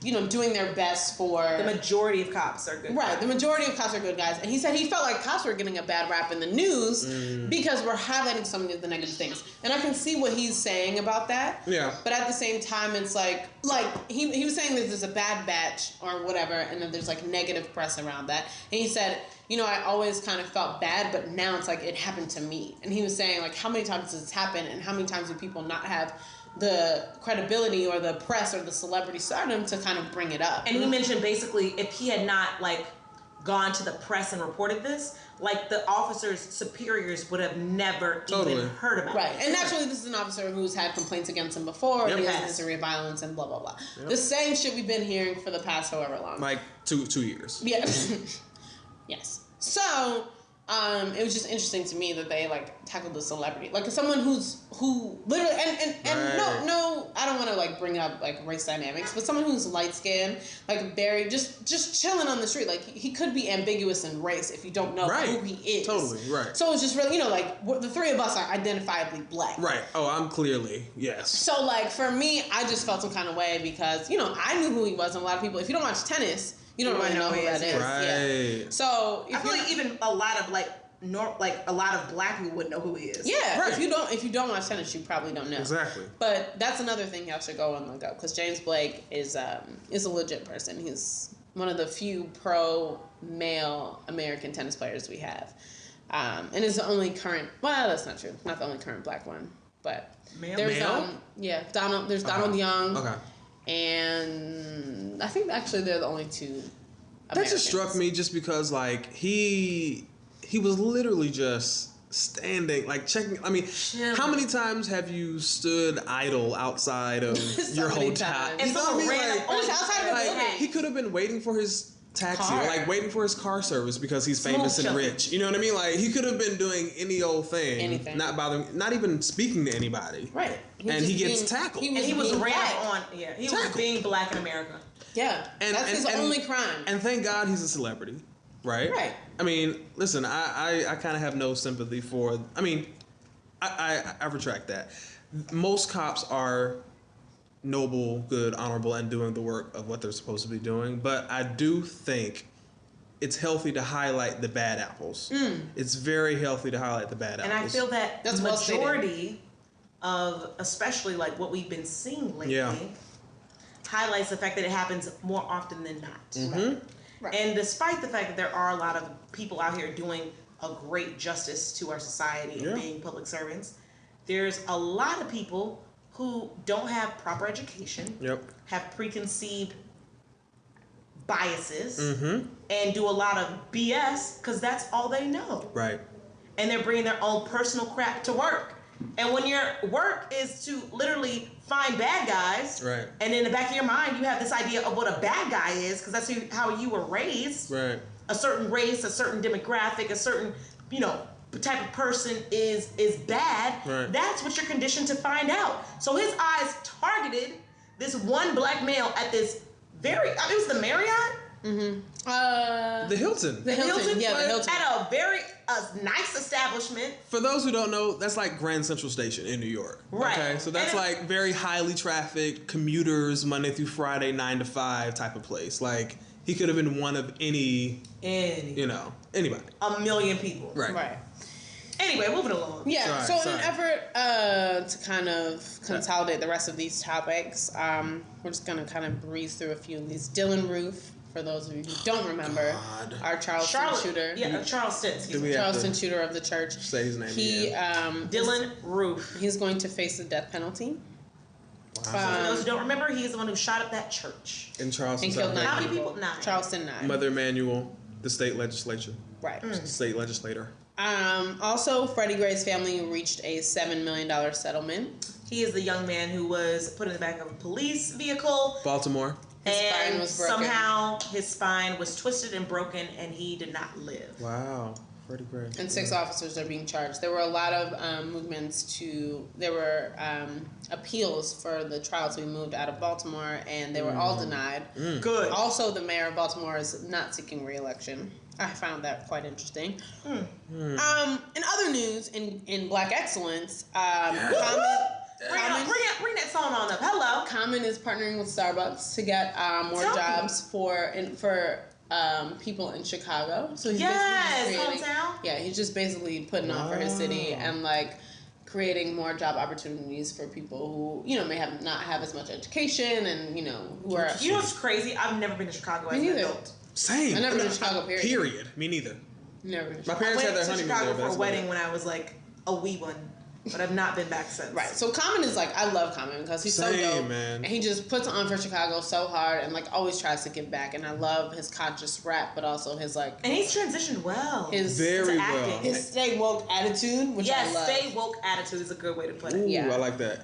you know, doing their best for... The majority of cops are good guys. Right, the majority of cops are good guys. And he said he felt like cops were getting a bad rap in the news because we're highlighting so many of the negative things. And I can see what he's saying about that. Yeah. But at the same time, it's like he was saying that there's a bad batch or whatever, and then there's like negative press around that. And he said, you know, I always kind of felt bad, but now it's like it happened to me. And he was saying, like, how many times does this happen and how many times do people not have the credibility or the press or the celebrity stardom to kind of bring it up. And he mentioned basically if he had not like gone to the press and reported this, like the officer's superiors would have never even heard about it. Right. And naturally this is an officer who's had complaints against him before, he has a history of violence and blah blah blah. Yep. The same shit we've been hearing for the past however long. Like two years. Yeah. Yes. So it was just interesting to me that they like tackled the celebrity, like someone who literally and no, I don't want to like bring up like race dynamics, but someone who's light skinned, like very just chilling on the street, like he could be ambiguous in race if you don't know who he is. Totally right. So it's just really, you know, like the three of us are identifiably black. Right. Oh, I'm clearly yes. So like for me, I just felt some kind of way because you know I knew who he was, and a lot of people, if you don't watch tennis, you don't really know who that is. Right. Yeah. So I feel like even a lot of a lot of black people wouldn't know who he is. Yeah. Right. If you don't watch tennis, you probably don't know. Exactly. But that's another thing y'all should go and look up because James Blake is a legit person. He's one of the few pro male American tennis players we have, and is the only current. Well, that's not true. Not the only current black one, but there's Donald. There's Donald Young. Okay. And I think actually they're the only two Americans. That just struck me just because like he was literally just standing, like checking. I mean, how many times have you stood idle outside of your hotel? And someone ran up outside of the building. He could have been waiting for his taxi, or like waiting for his car service because he's famous and rich. You know what I mean? Like he could have been doing any old thing, anything, not bothering, not even speaking to anybody. Right. He gets tackled. He was ran on. Yeah, he was being black in America. Yeah, that's his only crime. And thank God he's a celebrity, right? Right. I mean, listen, I kind of have no sympathy for. I mean, I retract that. Most cops are noble, good, honorable, and doing the work of what they're supposed to be doing. But I do think it's healthy to highlight the bad apples. It's very healthy to highlight the bad apples. And I feel that that's the majority of, especially like what we've been seeing lately, highlights the fact that it happens more often than not. Mm-hmm. Right. And despite the fact that there are a lot of people out here doing a great justice to our society and being public servants, there's a lot of people who don't have proper education, have preconceived biases, and do a lot of BS because that's all they know. Right. And they're bringing their own personal crap to work. And when your work is to literally find bad guys, right, and in the back of your mind you have this idea of what a bad guy is because that's how you were raised, right, a certain race, a certain demographic, a certain, you know, type of person is bad, right. That's what you're conditioned to find out. So his eyes targeted this one black male at this very, it was the Marriott? The Hilton. The Hilton. Yeah, the Hilton. At a very nice establishment. For those who don't know, that's like Grand Central Station in New York. Right. Okay, so that's like very highly trafficked, commuters, Monday through Friday, 9 to 5 type of place. Like, he could have been one of any, you know, anybody. A million people. Right. Anyway, moving along. Yeah, so in an effort to kind of consolidate the rest of these topics, we're just going to kind of breeze through a few of these. Dylan Roof, for those of you who don't remember, our Charleston shooter. Yeah, Charleston shooter of the church. Say his name Dylan Roof. He's going to face the death penalty. Wow. For those who don't remember, he is the one who shot up that church. In Charleston. And killed 9 How many people? 9. Charleston, 9. Mother Emanuel, the state legislature. Right. State legislator. Also, Freddie Gray's family reached a $7 million settlement. He is the young man who was put in the back of a police vehicle. Baltimore. His spine was broken. Somehow his spine was twisted and broken and he did not live. Wow. Freddie Gray. And 6 officers are being charged. There were a lot of there were appeals for the trial to be moved out of Baltimore, and they were all denied. Good. Also, the mayor of Baltimore is not seeking re-election. I found that quite interesting. In other news, in Black excellence, Bring that song on up. Hello. Common is partnering with Starbucks to get more jobs for people in Chicago. So he's basically hometown. Yeah, he's just basically putting on for his city and like creating more job opportunities for people who, you know, may not have as much education and, you know, who are... You know what's crazy? I've never been to Chicago as an adult. Same. I've never been to Chicago, period. Me neither. Never been to My parents had their honeymoon there. I went to Chicago for a wedding when I was like a wee one. But I've not been back since. Right. So Common is like, I love Common because he's so dope. Man. And he just puts on for Chicago so hard and like always tries to give back. And I love his conscious rap, but also his like... And he's transitioned well. Very well. His stay woke attitude, which I love. Stay woke attitude is a good way to put it. Ooh, yeah. I like that.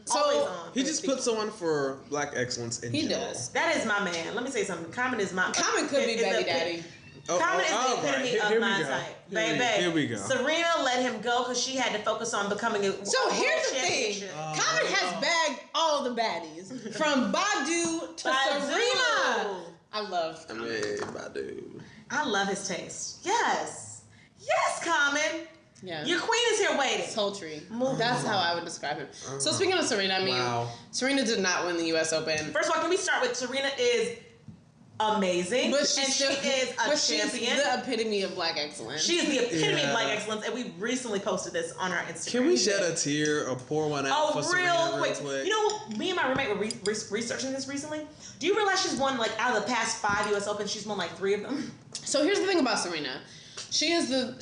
So he just puts on for Black excellence in general. He does. That is my man. Let me say something. Common is my... Common could be baby daddy. Common is the epitome of my type. Baby. Here we go. Serena let him go because she had to focus on becoming a So here's the thing. Common has bagged all the baddies. From Badu to Serena. I love Common. Badu. I love his taste. Yes. Yes, Common. Yeah. Your queen is here waiting. Sultry. That's how I would describe him. So speaking of Serena, I mean, Serena did not win the U.S. Open. First of all, can we start with Serena is amazing, but she is a champion. She's the epitome of Black excellence. She is the epitome of Black excellence, and we recently posted this on our Instagram. Can we shed a tear or pour one out for Serena real quick? You know, me and my roommate were researching this recently. Do you realize she's won, like, out of the past 5 U.S. Opens, she's won like 3 of them? So here's the thing about Serena. She's in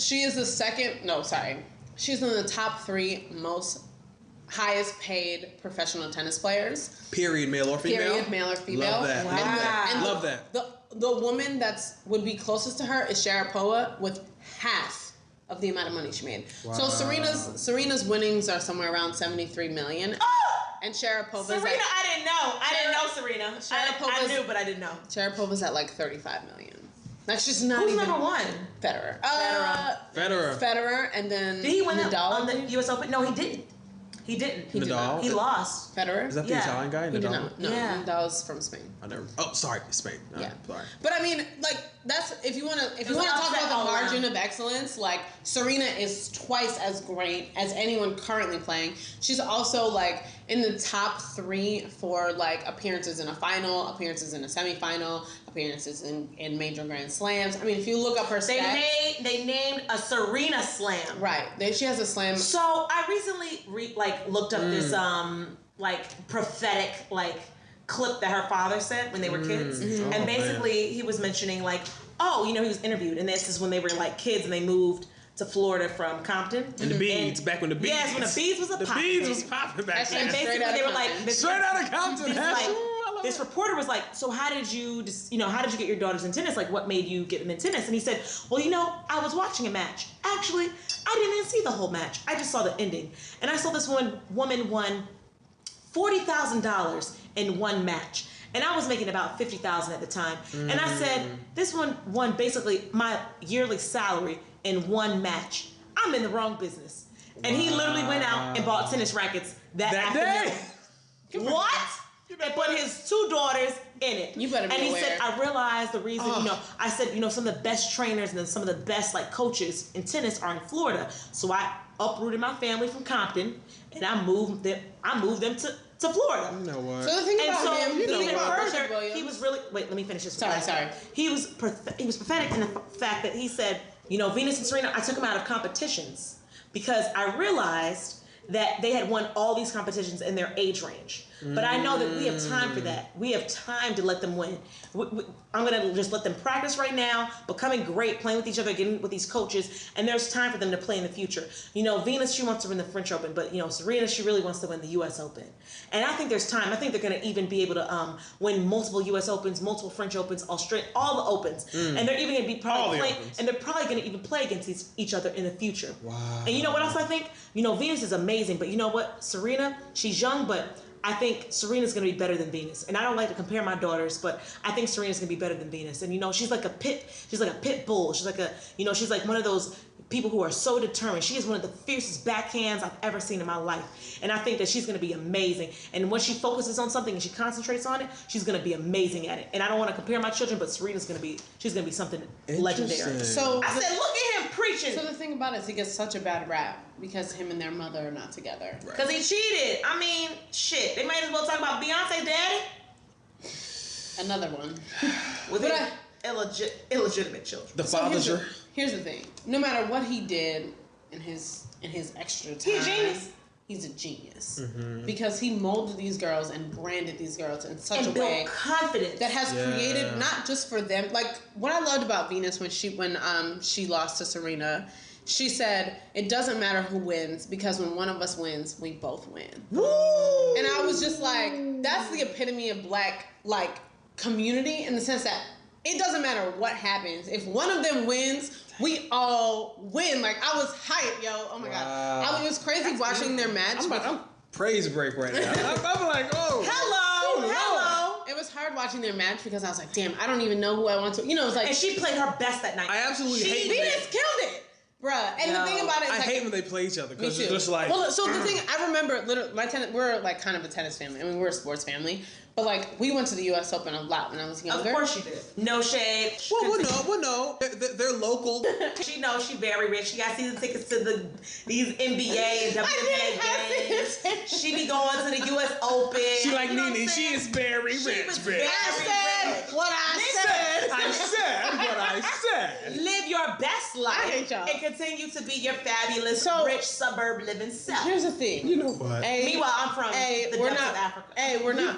the top 3 most highest paid professional tennis players. Period, male or female? Period, male or female. Love that. Wow. Love that. The woman would be closest to her is Sharapova with half of the amount of money she made. Wow. So Serena's winnings are somewhere around 73 million. And Sharapova's Serena, I didn't know. I didn't know Serena. I knew, but I didn't know. Sharapova's at like 35 million. That's just not Who's even... number 1? Federer. Federer. And then did he win Nadal on the U.S. Open? No, he didn't. He didn't. He did not. He lost. Federer? Is that the Italian guy? He did not. No, yeah. Nadal's from Spain. Sorry, Spain. No, yeah. Sorry. But I mean, like, that's if you want to talk about the margin of excellence, like Serena is twice as great as anyone currently playing. She's also like in the top 3 for like appearances in a final, appearances in a semifinal, appearances in major Grand Slams. I mean, if you look up her stats, they named a Serena Slam. Right. She has a slam. So I recently looked up this like prophetic like clip that her father said when they were kids. Mm-hmm. And basically he was mentioning like, oh, he was interviewed, and this is when they were like kids and they moved to Florida from Compton. And the beads, back when the beads. Yes, when the beads was a the poppin'. beads was popping back then. And basically they were like, straight out of Compton. This reporter was like, so how did you get your daughters in tennis? Like, what made you get them in tennis? And he said, well, I was watching a match. Actually, I didn't even see the whole match. I just saw the ending. And I saw this woman won $40,000 in one match. And I was making about $50,000 at the time. And I said, this one won basically my yearly salary in one match. I'm in the wrong business. And he literally went out and bought tennis rackets that afternoon. Day. What? And put his 2 daughters in it. You better be And he aware. said, I realized the reason, I said, some of the best trainers and some of the best like coaches in tennis are in Florida. So I uprooted my family from Compton and I moved them to Florida. You know what? So the thing about him, even further, he was really. Wait, let me finish this. Sorry. He was pathetic in the fact that he said, Venus and Serena, I took them out of competitions because I realized that they had won all these competitions in their age range. But I know that we have time for that. We have time to let them win. I'm going to just let them practice right now, becoming great, playing with each other, getting with these coaches, and there's time for them to play in the future. Venus, she wants to win the French Open, but, Serena, she really wants to win the U.S. Open. And I think there's time. I think they're going to even be able to win multiple U.S. Opens, multiple French Opens, all the Opens. And they're even going to be probably playing, and they're probably going to even play against each other in the future. Wow. And you know what else I think? Venus is amazing, but you know what? Serena, she's young, but I think Serena's going to be better than Venus. And I don't like to compare my daughters, but I think Serena's going to be better than Venus. And she's like a pit bull. She's like one of those people who are so determined. She is one of the fiercest backhands I've ever seen in my life. And I think that she's going to be amazing. And when she focuses on something and she concentrates on it, she's going to be amazing at it. And I don't want to compare my children, but she's going to be something legendary. So I said, look at him preaching. So the thing about it is he gets such a bad rap because him and their mother are not together. Because he cheated. I mean, shit. They might as well talk about Beyonce's daddy. Another one. With illegitimate children. The fathers are. Here's the thing. No matter what he did in his extra time, he's a genius. He's a genius because he molded these girls and branded these girls in such a built way confidence that has created not just for them. Like what I loved about Venus when she lost to Serena, she said it doesn't matter who wins because when one of us wins, we both win. Woo! And I was just like, that's the epitome of Black like community in the sense that it doesn't matter what happens. If one of them wins, we all win. Like, I was hyped, yo. Oh, my God. It was crazy watching their match. I'm praise break right now. I'm like, oh. Hello. It was hard watching their match because I was like, damn, I don't even know who I want to. It was like. And she played her best that night. I absolutely hate Venus killed it. Bruh. And the thing about it is I hate when they play each other because it's just like. Well, so the thing, I remember, literally, we're like kind of a tennis family. I mean, we're a sports family. But like, we went to the U.S. Open a lot when I was younger. Of course you did. No shade. Well, no. They're local. She knows she's very rich. She got season tickets to these NBA and WNBA games. She be going to the U.S. Open. She like Nene. She is very rich, bitch. I said what I said. I said what I said. Live your best life. I hate y'all. And continue to be your fabulous, rich suburb living self. Here's the thing. You know what? Meanwhile, I'm from the depths of Africa. We're not.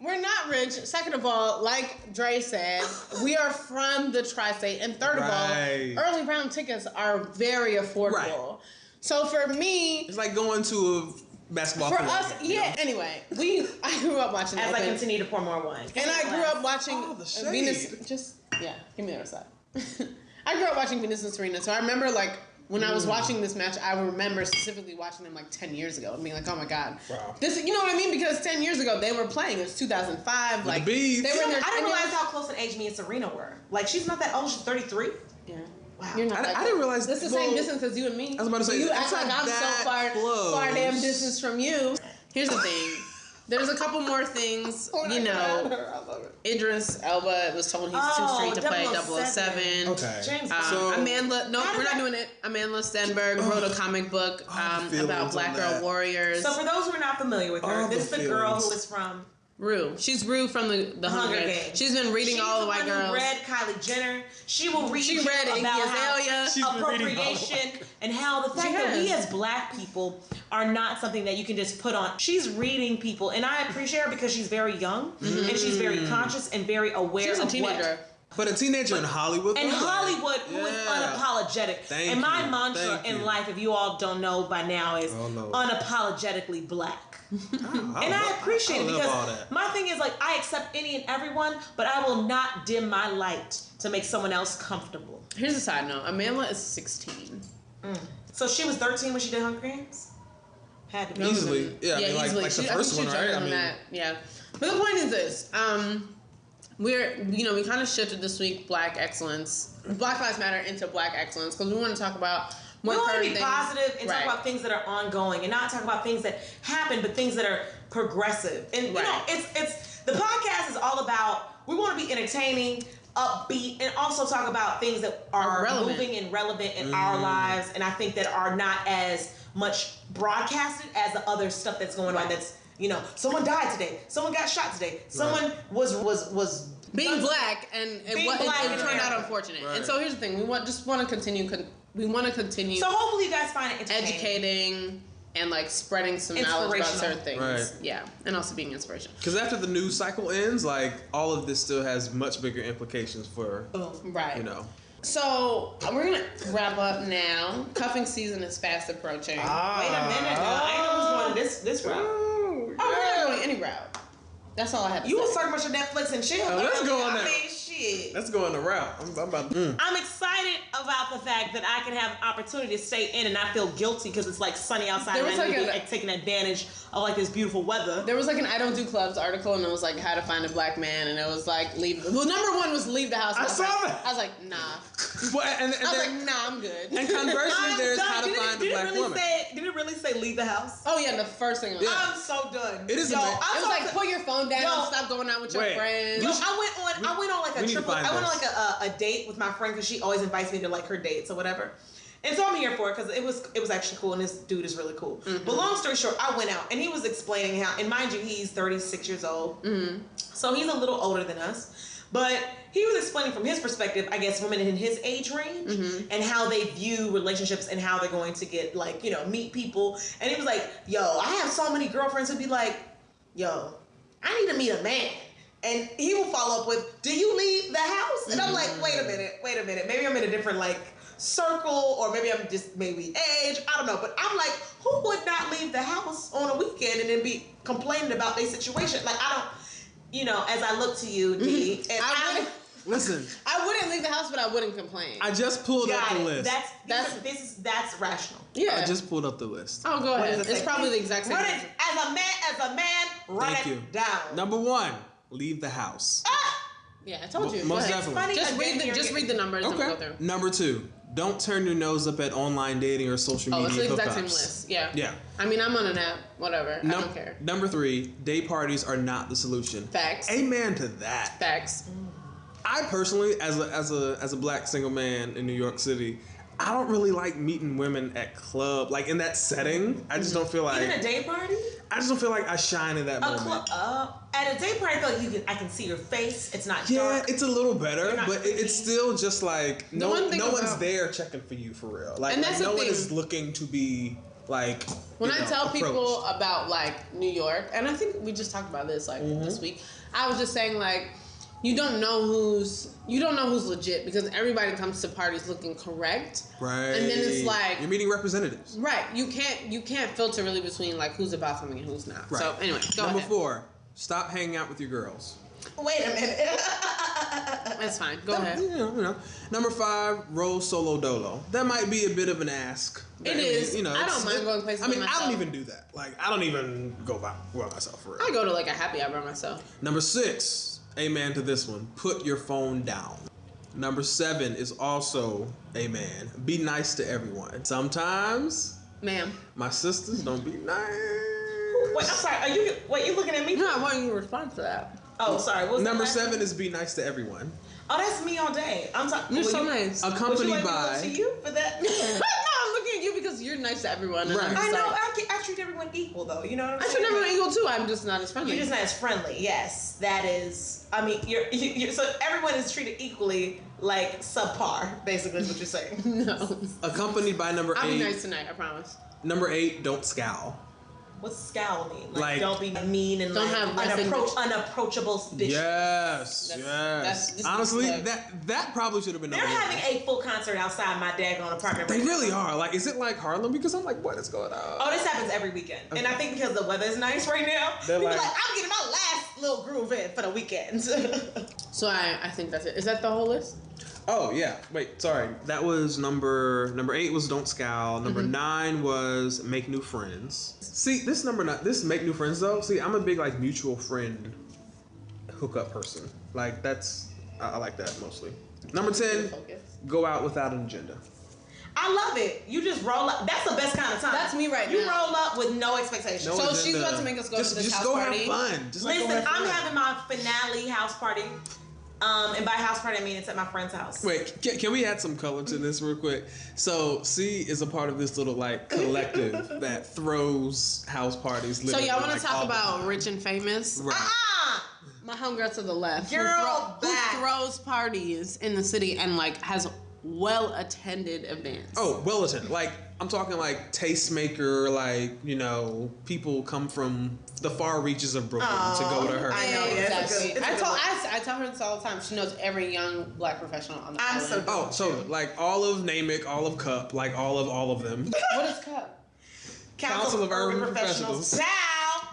We're not rich. Second of all, like Dre said, we are from the tri-state. And third of all, early round tickets are very affordable. Right. So for me... It's like going to a basketball for us, game, yeah. Anyway, I grew up watching As I continue to pour more wine. And I grew up watching Venus... give me the other side. I grew up watching Venus and Serena. So I remember like... When I was watching this match, I remember specifically watching them like 10 years ago and being like, oh my God. Wow. This, you know what I mean? Because 10 years ago, they were playing. It was 2005. Like, they were in their, I didn't realize how close in age me and Serena were. Like, she's not that old. She's 33. Yeah. Wow. You're not I didn't realize this is the same distance as you and me. I was about to say, you act like I'm so far damn distance from you. Here's the thing. There's a couple more things, I love it. Idris Elba was told he's too straight to play 007. Okay. James Amanda, we're not doing it. Amanda Stenberg wrote a comic book about Black Girl Warriors. So for those who are not familiar with her, this is the girl who is from Rue. She's Rue from the Hunger Games. She's been reading all the white girls. She read Kylie Jenner. She will read She read Iggy Azalea. Appropriation and how the fact that we as black people are not something that you can just put on. She's reading people, and I appreciate her because she's very young and she's very conscious and very aware of teenager. But a teenager in Hollywood. And Hollywood who is unapologetic. And my mantra in life, if you all don't know by now, is unapologetically black. And I appreciate it because my thing is like I accept any and everyone, but I will not dim my light to make someone else comfortable. Here's a side note: Amanda is 16. So she was 13 when she did Hunger Games. Had to be easily. Yeah, I mean, easily. like the first one, right? I mean, yeah. But the point is this: we kind of shifted this week Black excellence, Black Lives Matter into Black excellence because we want to talk about. We want to be positive and talk about things that are ongoing and not talk about things that happen, but things that are progressive. And you know, it's the podcast is all about. We want to be entertaining, upbeat, and also talk about things that are moving and relevant in our lives. And I think that are not as much broadcasted as the other stuff that's going on. That's someone died today, someone got shot today, someone was being black and it turned out unfortunate. And so here's the thing: we want to continue. We want to continue. So hopefully you guys find it entertaining. Educating and like spreading some knowledge about certain things. Right. Yeah, and also being inspirational. Because after the news cycle ends, like all of this still has much bigger implications for So we're gonna wrap up now. Cuffing season is fast approaching. Wait a minute, I know who's going this route. We're not going any route. That's all I have to say. You was talking about your Netflix and chill. Let's go on that. Shit. Let's go on the route. I'm excited about the fact that I can have an opportunity to stay in and not feel guilty because it's like sunny outside and I'm taking advantage of like this beautiful weather. There was like an I Don't Do Clubs article and it was like how to find a black man and it was like leave. Well, number one was leave the house. I saw that. I was like, nah. I was like, nah, I'm good. And conversely, there's how to find a black woman. Did it really say leave the house? Oh yeah, the first thing. I'm so done. It is. It was like put your phone down and stop going out with your friends. I went on like a triple. I went on like a date with my friend because she always invites me to like her dates or whatever. And so I'm here for it because it was actually cool and this dude is really cool. Mm-hmm. But long story short, I went out and he was explaining how, and mind you, he's 36 years old. Mm-hmm. So he's a little older than us. But he was explaining from his perspective, I guess, women in his age range and how they view relationships and how they're going to get like, meet people. And he was like, yo, I have so many girlfriends who'd be like, yo, I need to meet a man. And he will follow up with, do you leave the house? And I'm like, wait a minute. Maybe I'm in a different like circle or maybe I'm just maybe age. I don't know. But I'm like, who would not leave the house on a weekend and then be complaining about their situation? Like, I don't, as I look to you, D, and listen. I wouldn't leave the house, but I wouldn't complain. I just pulled up the list. That's rational. Yeah. I just pulled up the list. Oh, go ahead. It's probably the exact same. Run it as a man, run it down. Number 1, leave the house. Yeah, I told you. Most definitely. Just read the numbers and go through. Number 2, don't turn your nose up at online dating or social media hookups. Oh, it's the exact same list. Yeah. I mean, I'm on an app. Whatever. I don't care. Number 3, day parties are not the solution. Facts. Amen to that. Facts. I personally, as a black single man in New York City, I don't really like meeting women at club, like in that setting. I just don't feel like even a day party. I just don't feel like I shine in that moment. At a day party, I feel like I can see your face. It's not dark. Yeah, it's a little better, but it's still just like no one's there checking for you for real. Like, and that's no one is looking to be like. When I tell people about like New York, and I think we just talked about this like this week, I was just saying like. You don't know who's legit because everybody comes to parties looking correct. Right. And then it's like you're meeting representatives. Right. You can't filter really between like who's about something and who's not. Right. So anyway, go ahead. Number 4, stop hanging out with your girls. Wait a minute. That's fine. Go ahead. Number 5, roll solo dolo. That might be a bit of an ask. It is. I don't mind going places. I don't even do that. Like I don't even go by myself for real. I go to like a happy hour by myself. Number 6. Amen to this one. Put your phone down. Number 7 is also amen. Be nice to everyone. Sometimes, ma'am, my sisters don't be nice. Wait, I'm sorry. You looking at me? No, I want you to respond to that. Oh, sorry. What was Number 7 is be nice to everyone. Oh, that's me all day. I'm talking. You're so nice. Accompanied by. To you for that? No, I'm looking at you because you're nice to everyone. Right. I know. I treat everyone equal, though. You know what I'm I saying? treat everyone equal too. I'm just not as friendly. You're just not as friendly. Yes, that is. I mean, you're so everyone is treated equally, like subpar. Basically, is what you're saying. No. Accompanied by number 8. I'll be nice tonight. I promise. Number 8, don't scowl. What's scowl mean? Like Don't be mean and don't like have unapproachable bitch. Yes, that's honestly, like, that probably should have been. They're having a full concert outside my daggone apartment. They really are. Like, is it like Harlem? Because I'm like, what is going on? Oh, this happens every weekend, and I think because the weather is nice right now, They're people like- like, I'm getting my last little groove in for the weekend. So I think that's it. Is that the whole list? Oh yeah. Wait, sorry. That was number 8 was don't scowl. Number 9 was make new friends. See, this make new friends though. See, I'm a big like mutual friend hookup person. Like I like that mostly. Number 10, go out without an agenda. I love it. You just roll up. That's the best kind of time. That's me right you now. You roll up with no expectations. No so agenda. she's about to make us go to this house party. Just go have fun. Just Listen, go have fun. I'm having my finale house party. And by house party, I mean it's at my friend's house. Wait, can we add some color to this real quick? So C is a part of this little like collective that throws house parties. So y'all want to like, talk all the about time. rich and famous? Right. My homegirl to the left, Girl, who throws parties in the city and like has well-attended events. Oh, well attended. Like I'm talking like tastemaker, like people come from the far reaches of Brooklyn to go to her. I know, yeah, exactly. it's a good I tell her this all the time. She knows every young black professional on the I'm island. so So like all of Namick, all of Cup, like all of them. What is Cup? Council of Urban Professionals. Ciao.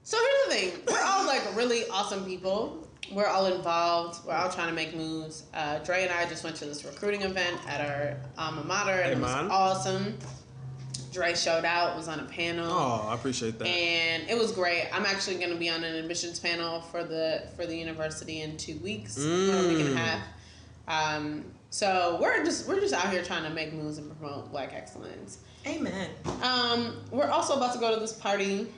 So here's the thing. We're all like really awesome people. We're all involved. We're all trying to make moves. Dre and I just went to this recruiting event at our alma mater, and it was awesome. Dre showed out, was on a panel. Oh, I appreciate that. And it was great. I'm actually going to be on an admissions panel for the university in 2 weeks, or a week and a half. So we're just out here trying to make moves and promote Black excellence. Amen. We're also about to go to this party.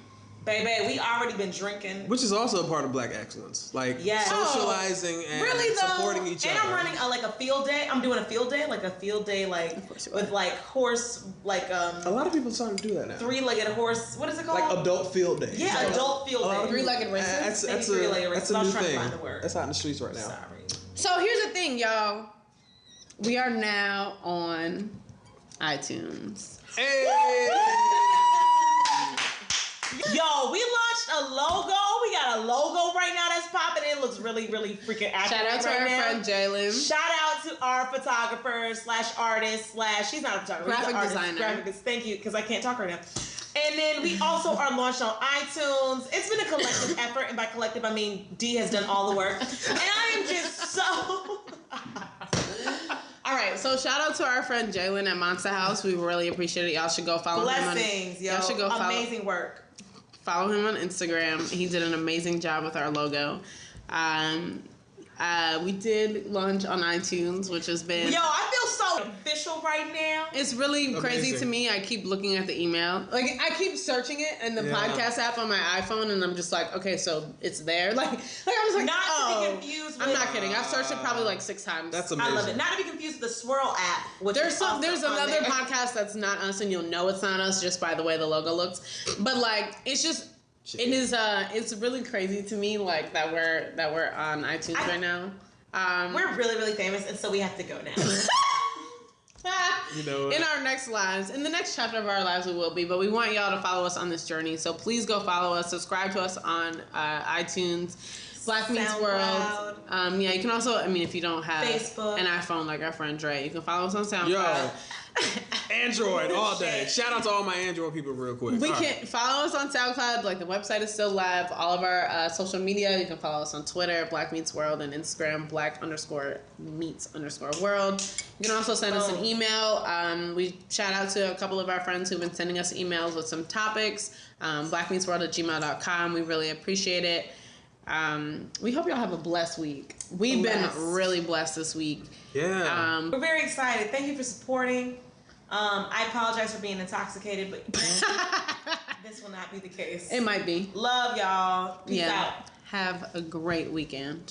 Baby, we already been drinking. Which is also a part of Black excellence. Like socializing and supporting each other. And I'm running a field day. I'm doing a field day with like horse, like a lot of people are starting to do that now. 3-legged horse. What is it called? Like adult field day. Yeah, adult field day. 3-legged races. That's a new thing. That's out in the streets right now. Sorry. So here's the thing, y'all. We are now on iTunes. Hey. Yo, we launched a logo. We got a logo right now that's popping. It looks really, really freaking accurate. Shout out to our friend Jalen. Shout out to our photographer / artist / she's not a photographer. Graphic she's an designer. Thank you, because I can't talk right now. And then we also are launched on iTunes. It's been a collective effort, and by collective I mean D has done all the work. And I am just so. All right, so shout out to our friend Jalen at Monster House. We really appreciate it. Y'all should go follow him. Blessings, yo. Y'all should go amazing work. Follow him on Instagram. He did an amazing job with our logo. We did launch on iTunes, which has been... Yo, I feel so official right now. It's really crazy to me. I keep looking at the email. Like, I keep searching it in the podcast app on my iPhone, and I'm just like, okay, so it's there. Like I was like, not to be confused with... I'm not kidding. I've searched it probably like 6 times. That's amazing. I love it. Not to be confused with the Swirl app. Which There's another podcast that's not us, and you'll know it's not us just by the way the logo looks. But like, it's just... It is. It's really crazy to me, like that we're on iTunes right now. We're really, really famous, and so we have to go now. You know, in our next lives, in the next chapter of our lives, we will be. But we want y'all to follow us on this journey. So please go follow us. Subscribe to us on iTunes. Black Meets World. Yeah, you can also. I mean, if you don't have Facebook, an iPhone like our friend Dre, you can follow us on SoundCloud. Yo. Android all day. Shout out to all my Android people real quick. We can follow us on SoundCloud. Like the website is still live. All of our social media. You can follow us on Twitter, Black Meets World, and Instagram, Black_Meets_World. You can also send us an email. We shout out to a couple of our friends who've been sending us emails with some topics. blackmeetsworld@gmail.com. We really appreciate it. We hope y'all have a blessed week. We've been really blessed this week. Yeah. We're very excited. Thank you for supporting. I apologize for being intoxicated, but this will not be the case. It might be. Love y'all. Peace out. Have a great weekend.